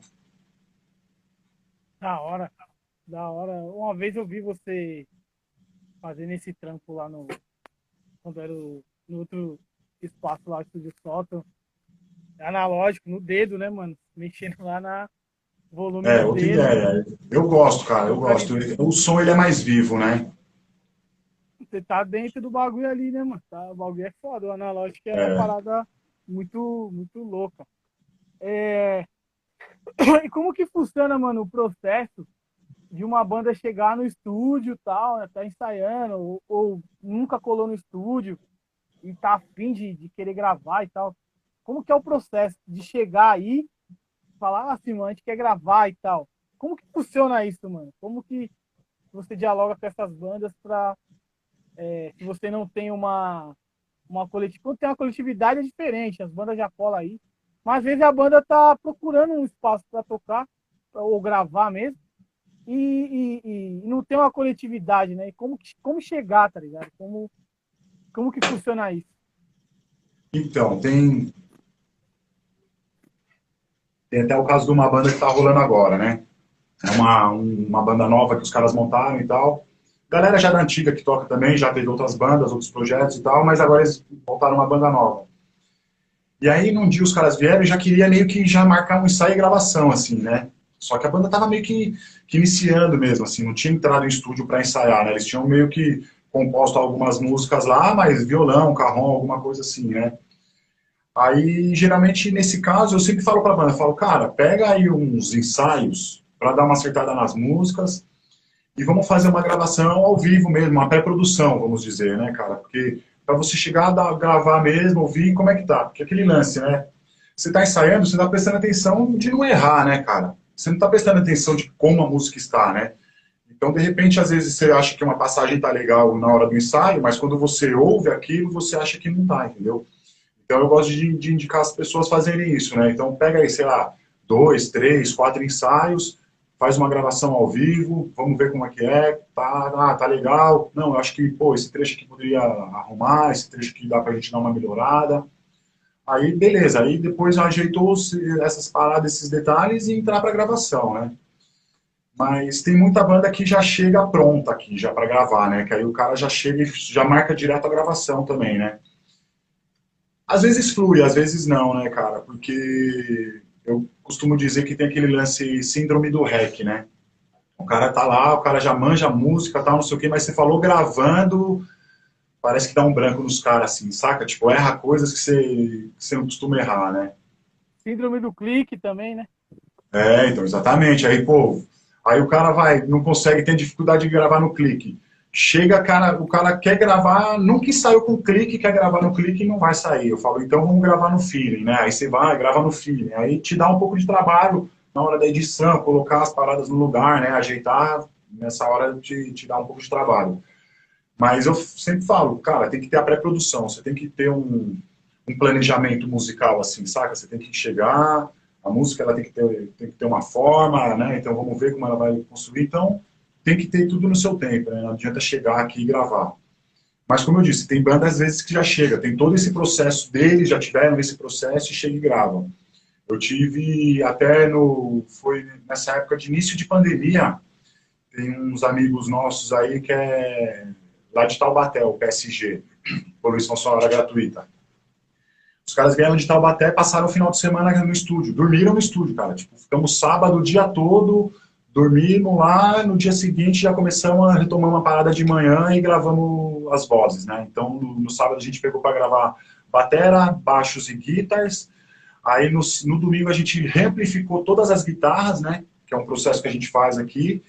A: Da hora, da hora. Uma vez eu vi você fazendo esse trampo lá no. Quando era no outro espaço lá, estúdio sótão. Analógico, no dedo, né, mano? Mexendo lá na volume
B: É,
A: no
B: outra
A: dedo.
B: ideia. Eu gosto, cara, eu gosto.
A: Vocaliz...
B: O som ele é mais vivo, né?
A: Você tá dentro do bagulho ali, né, mano? Tá, o bagulho é foda. O analógico é uma
B: É,
A: parada muito, muito louca. É... E como que funciona, mano, o processo de uma banda chegar no estúdio e tal, né, tá ensaiando, ou nunca colou no estúdio e tá afim de querer gravar e tal. Como que é o processo de chegar aí e falar assim, mano, a gente quer gravar e tal? Como que funciona isso, mano? Como que você dialoga com essas bandas para se você não tem uma coletividade, quando tem uma coletividade é diferente, as bandas já colam aí, mas às vezes a banda tá procurando um espaço para tocar ou gravar mesmo e não tem uma coletividade, né? E como chegar, tá ligado? Como que funciona isso?
B: então, tem até o caso de uma banda que tá rolando agora, né? É uma banda nova que os caras montaram e tal. Galera já da antiga que toca também, já teve outras bandas, outros projetos e tal, mas agora eles montaram uma banda nova. E aí, num dia os caras vieram e já queria meio que já marcar um ensaio e gravação, assim, né? Só que a banda tava meio que iniciando mesmo, assim, não tinha entrado em estúdio para ensaiar, né? Eles tinham meio que composto algumas músicas lá, mas violão, carrom, alguma coisa assim, né? Aí, geralmente, nesse caso, eu sempre falo pra banda, eu falo, cara, pega aí uns ensaios para dar uma acertada nas músicas e vamos fazer uma gravação ao vivo mesmo, uma pré-produção, vamos dizer, né, cara? Porque para você chegar, gravar mesmo, ouvir, como é que tá? Porque aquele lance, né? Você tá ensaiando, você tá prestando atenção de não errar, né, cara? Você não tá prestando atenção de como a música está, né? Então, de repente, às vezes você acha que uma passagem tá legal na hora do ensaio, mas quando você ouve aquilo, você acha que não tá, entendeu? Então, eu gosto de indicar as pessoas fazerem isso, né? Então, pega aí, sei lá, 2, 3, 4 ensaios, faz uma gravação ao vivo, vamos ver como é que é, tá legal. Não, eu acho que, pô, esse trecho aqui poderia arrumar, esse trecho aqui dá pra gente dar uma melhorada. Aí, beleza, aí depois ajeitou essas paradas, esses detalhes e entrar pra gravação, né? Mas tem muita banda que já chega pronta aqui, já pra gravar, né? Que aí o cara já chega e já marca direto a gravação também, né? Às vezes flui, às vezes não, né, cara? Porque eu costumo dizer que tem aquele lance síndrome do REC, né? O cara tá lá, o cara já manja a música, tal, não sei o quê, mas você falou gravando, parece que dá um branco nos caras, assim, saca? Tipo, erra coisas que você não costuma errar, né?
A: Síndrome do clique também, né?
B: É, então, exatamente. Aí, pô, aí o cara vai, não consegue, tem dificuldade de gravar no clique. Chega, cara, o cara quer gravar, nunca saiu com clique, quer gravar no clique e não vai sair. Eu falo, então vamos gravar no feeling, né? Aí você vai, grava no feeling. Aí te dá um pouco de trabalho na hora da edição, colocar as paradas no lugar, né? Ajeitar, nessa hora te dá um pouco de trabalho. Mas eu sempre falo, cara, tem que ter a pré-produção, você tem que ter um planejamento musical, assim, saca? Você tem que chegar, a música ela tem que ter uma forma, né? Então vamos ver como ela vai construir. Então tem que ter tudo no seu tempo, né? Não adianta chegar aqui e gravar. Mas como eu disse, tem bandas às vezes que já chega, tem todo esse processo deles, já tiveram esse processo e chega e gravam. Eu tive até foi nessa época de início de pandemia, tem uns amigos nossos aí que é lá de Taubaté, o PSG, Poluição Sonora Gratuita. Os caras vieram de Taubaté, passaram o final de semana no estúdio, dormiram no estúdio, cara. Tipo, ficamos sábado o dia todo, dormimos lá, no dia seguinte já começamos a retomar uma parada de manhã e gravamos as vozes, né? Então, no sábado a gente pegou para gravar batera, baixos e guitars. Aí no domingo a gente reamplificou todas as guitarras, né? Que é um processo que a gente faz aqui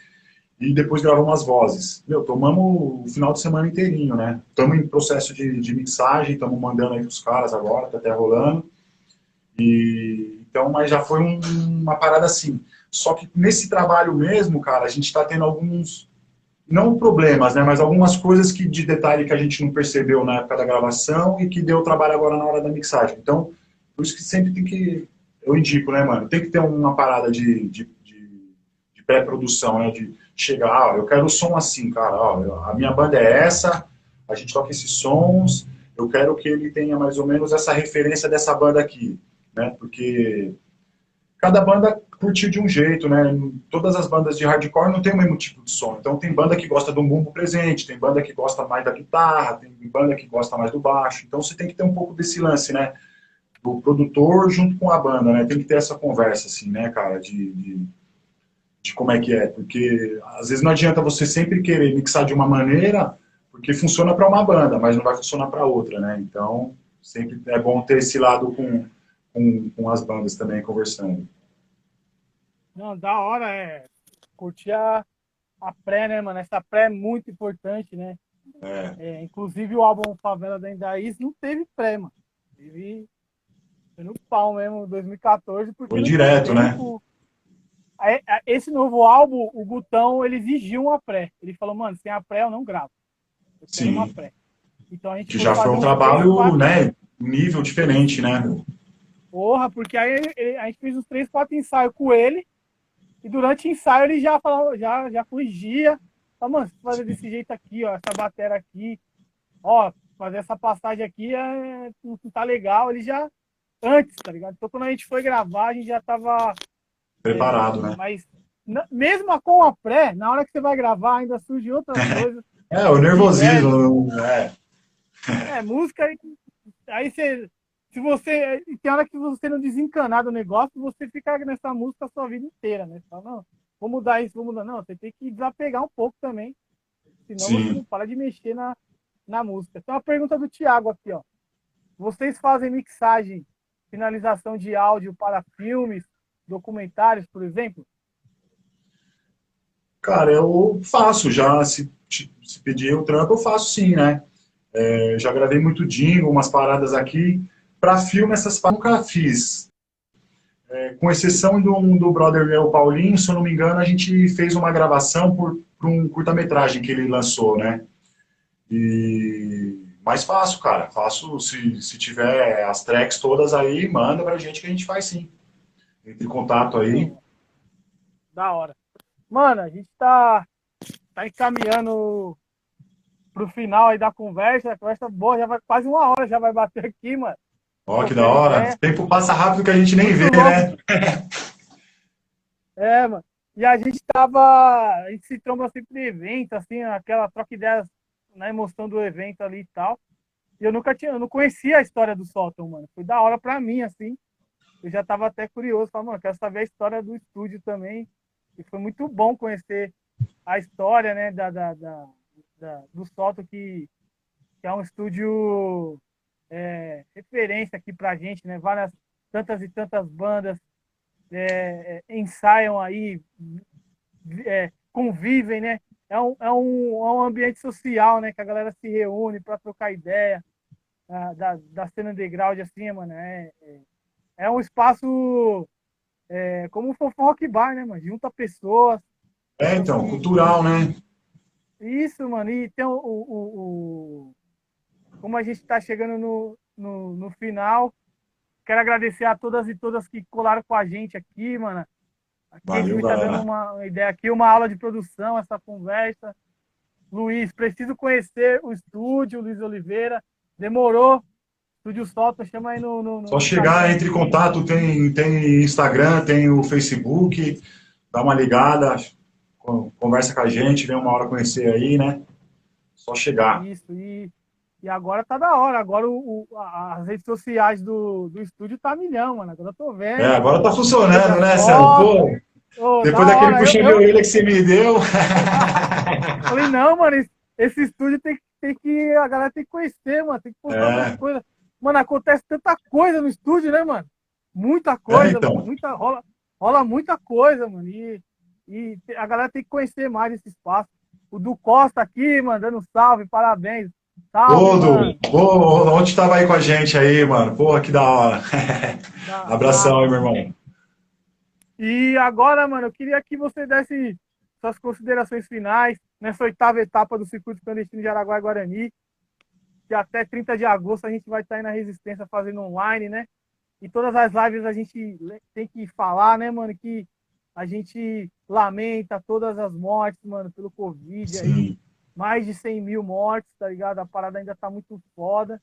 B: e depois gravamos as vozes. Meu, tomamos o final de semana inteirinho, né? Estamos em processo de mixagem, estamos mandando aí pros caras agora, tá até rolando. Então, mas já foi uma parada assim. Só que nesse trabalho mesmo, cara, a gente está tendo alguns, não problemas, né? Mas algumas coisas que de detalhe que a gente não percebeu na época da gravação e que deu trabalho agora na hora da mixagem. Então, por isso que sempre tem que, eu indico, né, mano? Tem que ter uma parada de pré-produção, né? De chegar, eu quero o som assim, cara, a minha banda é essa, a gente toca esses sons, eu quero que ele tenha mais ou menos essa referência dessa banda aqui, né? Porque cada banda curtiu de um jeito, né? Todas as bandas de hardcore não tem o mesmo tipo de som. Então tem banda que gosta do bumbo presente, tem banda que gosta mais da guitarra, tem banda que gosta mais do baixo. Então você tem que ter um pouco desse lance, né? Do produtor junto com a banda, né? Tem que ter essa conversa, assim, né, cara, de como é que é, porque às vezes não adianta você sempre querer mixar de uma maneira, porque funciona para uma banda, mas não vai funcionar para outra, né? Então, sempre é bom ter esse lado com as bandas também conversando.
A: Não, da hora, curtir a pré, né, mano? Essa pré é muito importante, né?
B: É,
A: Inclusive o álbum Favela da Indaís não teve pré, mano. Foi no pau mesmo, 2014, porque
B: foi
A: não tinha
B: direto, né?
A: tempo. Esse novo álbum, o Gutão, ele exigiu uma pré. Ele falou, mano, sem a pré eu não gravo. Eu quero uma
B: Sim,
A: pré. Então a gente
B: que
A: foi
B: já foi
A: fazer
B: um
A: uns três,
B: trabalho,
A: quatro.
B: né, um nível diferente, né?
A: Porra, porque aí a gente fez uns três, quatro ensaios com ele. E durante o ensaio ele já falava, já corrigia. Falava, mano, você fazer desse jeito aqui, ó, essa bateria aqui, ó, fazer essa passagem aqui não tá legal. Ele já, antes, tá ligado? Então quando a gente foi gravar, a gente já tava.
B: Preparado, né?
A: Mas mesmo com a pré, na hora que você vai gravar, ainda surgem outras coisas
B: É, o
A: que divertem.
B: nervosismo, é,
A: Música, aí você. Se você. Tem hora que você não desencanar do negócio, você fica nessa música a sua vida inteira, né? Você fala, não, vou mudar isso, vou mudar. Não, você tem que desapegar um pouco também, senão você não
B: sim.
A: para de mexer na música. Tem uma pergunta do Thiago aqui, ó. Vocês fazem mixagem finalização de áudio para filmes, documentários, por exemplo?
B: Cara, eu faço já, se pedir o trampo, eu faço sim, né? Já gravei muito jingle, umas paradas aqui. Pra filme, essas paradas eu nunca fiz. Com exceção do brother meu, Paulinho, se eu não me engano, a gente fez uma gravação por um curta-metragem que ele lançou, né? Mas faço, cara. Faço, se tiver as tracks todas aí, manda pra gente que a gente faz sim. Entre em contato aí.
A: Pô, da hora. Mano, a gente tá encaminhando pro final aí da conversa. A conversa boa, já vai quase uma hora, já vai bater aqui, mano.
B: Ó, que da
A: Trocando
B: hora. O
A: ideia.
B: tempo passa rápido que a gente nem
A: Muito
B: vê,
A: louco.
B: né?
A: É, mano. E a gente a gente se tromba sempre em evento, assim, aquela troca ideias na emoção do evento ali e tal. E eu não conhecia a história do Sótão, mano. Foi da hora pra mim, assim. Eu já tava até curioso, falei, mano, quero saber a história do estúdio também. E foi muito bom conhecer a história, né, do Sótão, que é um estúdio referência aqui pra gente, né? Várias, tantas e tantas bandas ensaiam aí, convivem, né? É um ambiente social, né? Que a galera se reúne para trocar ideia da cena underground, assim, mano. É um espaço como o Fofão Rock Bar, né, mano? Junta pessoas
B: Então, cultural, né?
A: Isso, mano. E tem como a gente está chegando no final, quero agradecer a todas e todas que colaram com a gente aqui, mano. Aqui a gente
B: Valeu,
A: está dando
B: galera.
A: uma ideia aqui, uma aula de produção, essa conversa. Luiz, preciso conhecer o estúdio, Luiz Oliveira. Demorou. Estúdio Solta, chama aí
B: Só
A: no
B: chegar,
A: Instagram
B: entre em
A: aqui.
B: contato, tem Instagram, tem o Facebook, dá uma ligada, conversa com a gente, vem uma hora conhecer aí, né? Só chegar.
A: Isso, e agora tá da hora. Agora as redes sociais do estúdio tá milhão, mano. Agora eu tô vendo.
B: Agora tá
A: Veja
B: funcionando, né, Celo?
A: foto.
B: Pô,
A: Ô,
B: depois
A: da
B: daquele
A: hora.
B: puxa de orelha que você me deu.
A: Falei, não, mano, esse estúdio a galera tem que conhecer, mano. Tem que postar mais
B: É,
A: coisa. Mano, acontece tanta coisa no estúdio, né, mano? Muita coisa, mano.
B: então.
A: Rola muita coisa, mano. E a galera tem que conhecer mais esse espaço. O Du Costa aqui, mano, dando salve, parabéns. Salve,
B: Todo.
A: mano.
B: Pô, ontem tava aí com a gente aí, mano. Porra, que da hora. Abração aí,
A: Massa.
B: meu irmão.
A: E agora, mano, eu queria que você desse suas considerações finais nessa oitava etapa do Circuito Clandestino de Araguá e Guarani, que até 30 de agosto a gente vai estar aí na Resistência fazendo online, né? E todas as lives a gente tem que falar, né, mano, que a gente lamenta todas as mortes, mano, pelo Covid aí.
B: Sim,
A: Mais de 100 mil mortes, tá ligado? A parada ainda tá muito foda.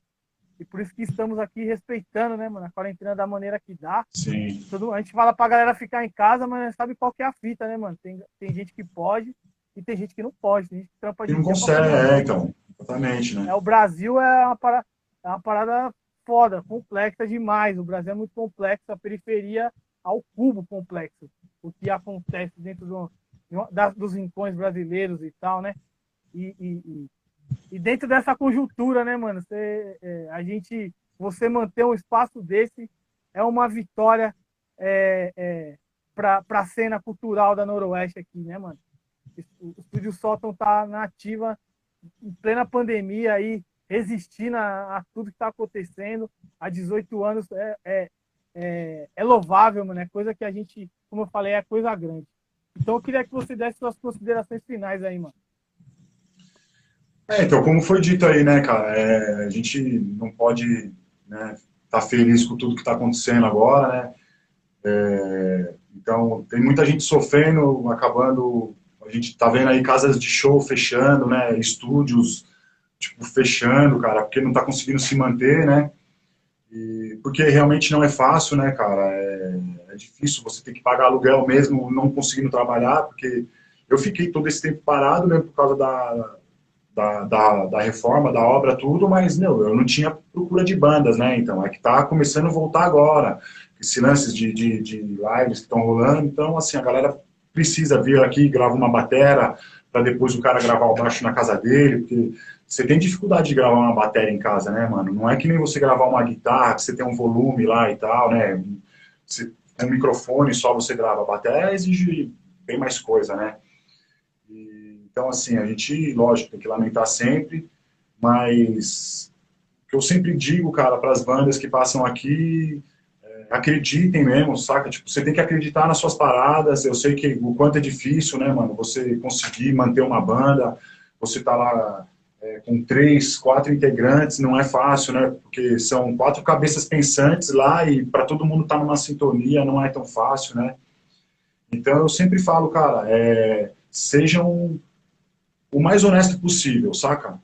A: E por isso que estamos aqui respeitando, né, mano, a quarentena da maneira que dá.
B: sim.
A: A gente fala pra galera ficar em casa, mas sabe qual que é a fita, né, mano? Tem gente que pode e tem gente que não pode. Tem gente que trampa
B: E
A: de
B: não
A: dia pra
B: consegue,
A: comer à noite.
B: então. Exatamente, né?
A: O Brasil é uma parada foda, complexa demais. O Brasil é muito complexo, a periferia ao cubo complexo. O que acontece dentro dos rincões brasileiros e tal, né? E, e, e, e dentro dessa conjuntura, né, mano? Você manter um espaço desse é uma vitória para a cena cultural da Noroeste aqui, né, mano? O Estúdio Sótão tá na ativa em plena pandemia aí, resistindo a tudo que está acontecendo há 18 anos é louvável, mano. É coisa que a gente, como eu falei, é coisa grande. Então eu queria que você desse suas considerações finais aí, mano.
B: Então, como foi dito aí, né, cara, a gente não pode, né, tá feliz com tudo que está acontecendo agora, né? Então, tem muita gente sofrendo, acabando, a gente tá vendo aí casas de show fechando, né, estúdios, tipo, fechando, cara, porque não tá conseguindo se manter, né? E porque realmente não é fácil, né, cara? É difícil, você tem que pagar aluguel mesmo, não conseguindo trabalhar, porque eu fiquei todo esse tempo parado, né, por causa da reforma, da obra, tudo, mas, meu, eu não tinha procura de bandas, né? Então, é que tá começando a voltar agora. Esse lances de lives que estão rolando. Então, assim, a galera precisa vir aqui, grava uma batera para depois o cara gravar o baixo na casa dele, porque você tem dificuldade de gravar uma bateria em casa, né, mano? Não é que nem você gravar uma guitarra, que você tem um volume lá e tal, né? Você tem um microfone, só você grava. A bateria exige bem mais coisa, né? Então, assim, a gente, lógico, tem que lamentar sempre, mas o que eu sempre digo, cara, para as bandas que passam aqui, acreditem mesmo, saca? Tipo, você tem que acreditar nas suas paradas. Eu sei que o quanto é difícil, né, mano? Você conseguir manter uma banda, você tá lá com 3, 4 integrantes, não é fácil, né? Porque são 4 cabeças pensantes lá e para todo mundo estar numa sintonia não é tão fácil, né? Então eu sempre falo, cara, sejam o mais honesto possível, saca?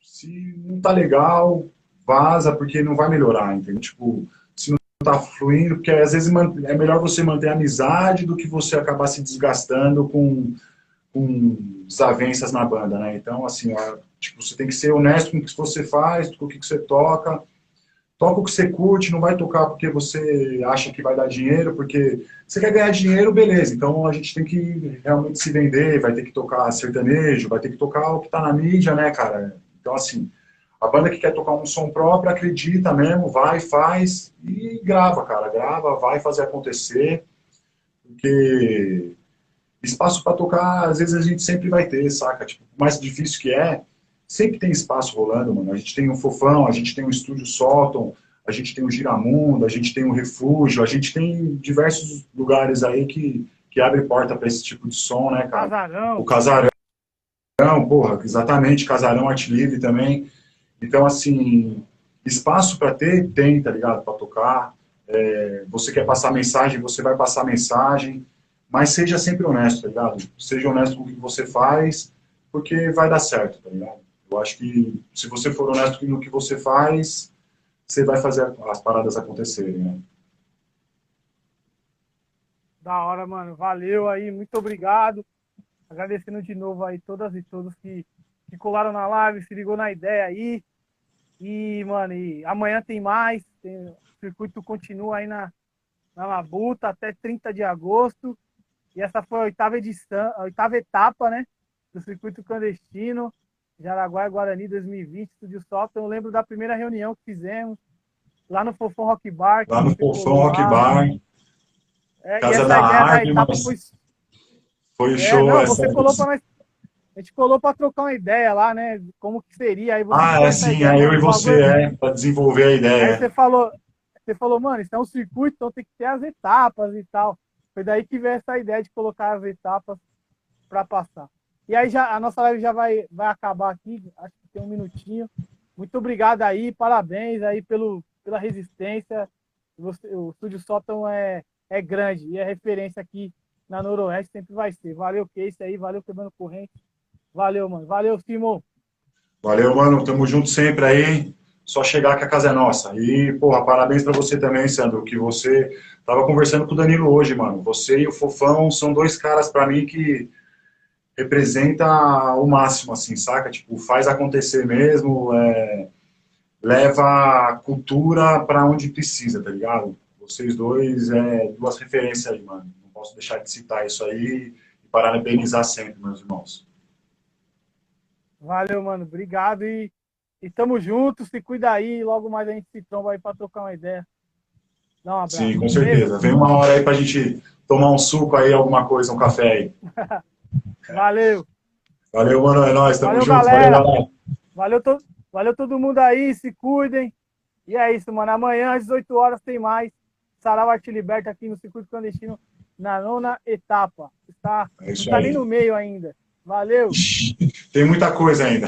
B: Se não tá legal, vaza, porque não vai melhorar, entendeu? Tipo, se não tá fluindo, porque às vezes é melhor você manter a amizade do que você acabar se desgastando com desavenças na banda, né? Então, assim, ó, tipo, você tem que ser honesto com o que você faz, com o que você toca. Toca o que você curte, não vai tocar porque você acha que vai dar dinheiro, porque você quer ganhar dinheiro, beleza. Então a gente tem que realmente se vender, vai ter que tocar sertanejo, vai ter que tocar o que tá na mídia, né, cara? Então, assim, a banda que quer tocar um som próprio, acredita mesmo, vai, faz e grava, cara. Grava, vai fazer acontecer, porque espaço para tocar, às vezes a gente sempre vai ter, saca? Tipo, por mais difícil que é, sempre tem espaço rolando, mano. A gente tem o Fofão, a gente tem o Estúdio Sóton, a gente tem o Giramundo, a gente tem o Refúgio, a gente tem diversos lugares aí que abrem porta para esse tipo de som, né, cara? O
A: Casarão.
B: Casarão, porra, exatamente, Casarão Arte Livre também. Então, assim, espaço para ter, tem, tá ligado? Para tocar. Você quer passar mensagem, você vai passar mensagem, mas seja sempre honesto, tá ligado? Seja honesto com o que você faz, porque vai dar certo, tá ligado? Eu acho que se você for honesto no que você faz, você vai fazer as paradas acontecerem, né?
A: Da hora, mano. Valeu aí, muito obrigado. Agradecendo de novo aí todas e todos que colaram na live, se ligou na ideia aí. E, mano, e amanhã tem mais. O circuito continua aí na Labuta até 30 de agosto. E essa foi a 8ª edição, a 8ª etapa, né? Do circuito clandestino, Jaraguá e Guarani 2020, Estúdio Sótão. Eu lembro da primeira reunião que fizemos lá no Fofão Rock Bar, que
B: Lá no
A: você
B: Fofão
A: colou
B: Rock
A: lá.
B: Bar,
A: E
B: Casa da
A: essa ideia da
B: Arte,
A: etapa foi.
B: mas foi show
A: Não,
B: essa.
A: você colou para nós. A gente colou para trocar uma ideia lá, né? Como que seria. Aí você
B: Ah, é
A: trouxe essa
B: sim,
A: ideia,
B: é eu
A: mano.
B: e
A: O
B: você,
A: bagulho.
B: para desenvolver a
A: Aí
B: ideia.
A: você falou, mano, isso é um circuito, então tem que ter as etapas e tal. Foi daí que veio essa ideia de colocar as etapas para passar. E aí já a nossa live já vai acabar aqui, acho que tem um minutinho. Muito obrigado aí, parabéns aí pela resistência. O Estúdio Sótão é grande e é referência aqui na Noroeste, sempre vai ser. Valeu, Case aí, valeu, Quebrando Corrente. Valeu, mano. Valeu, Simon.
B: Valeu, mano. Tamo junto sempre aí. Só chegar que a casa é nossa. E, porra, parabéns pra você também, Sandro, que você tava conversando com o Danilo hoje, mano. Você e o Fofão são 2 caras pra mim que representa o máximo, assim, saca? Tipo, faz acontecer mesmo, leva a cultura pra onde precisa, tá ligado? Vocês dois 2 referências aí, mano. Não posso deixar de citar isso aí e parabenizar sempre, meus irmãos.
A: Valeu, mano. Obrigado e tamo junto. Se cuida aí. Logo mais a gente se tromba aí pra trocar uma ideia. Dá um
B: Sim,
A: abraço.
B: com
A: Beleza?
B: certeza. Vem uma hora aí pra gente tomar um suco aí, alguma coisa, um café aí.
A: Valeu.
B: Valeu, mano, é nóis, tamo
A: Valeu,
B: junto. Valeu,
A: galera.
B: galera.
A: Valeu, valeu todo mundo aí. Se cuidem. E é isso, mano. Amanhã às 18 horas tem mais. Sarau Arte Liberta aqui no Circuito Clandestino, na 9ª etapa.
B: É
A: Não
B: isso
A: tá nem no
B: aí.
A: meio ainda. Valeu.
B: Tem muita coisa ainda.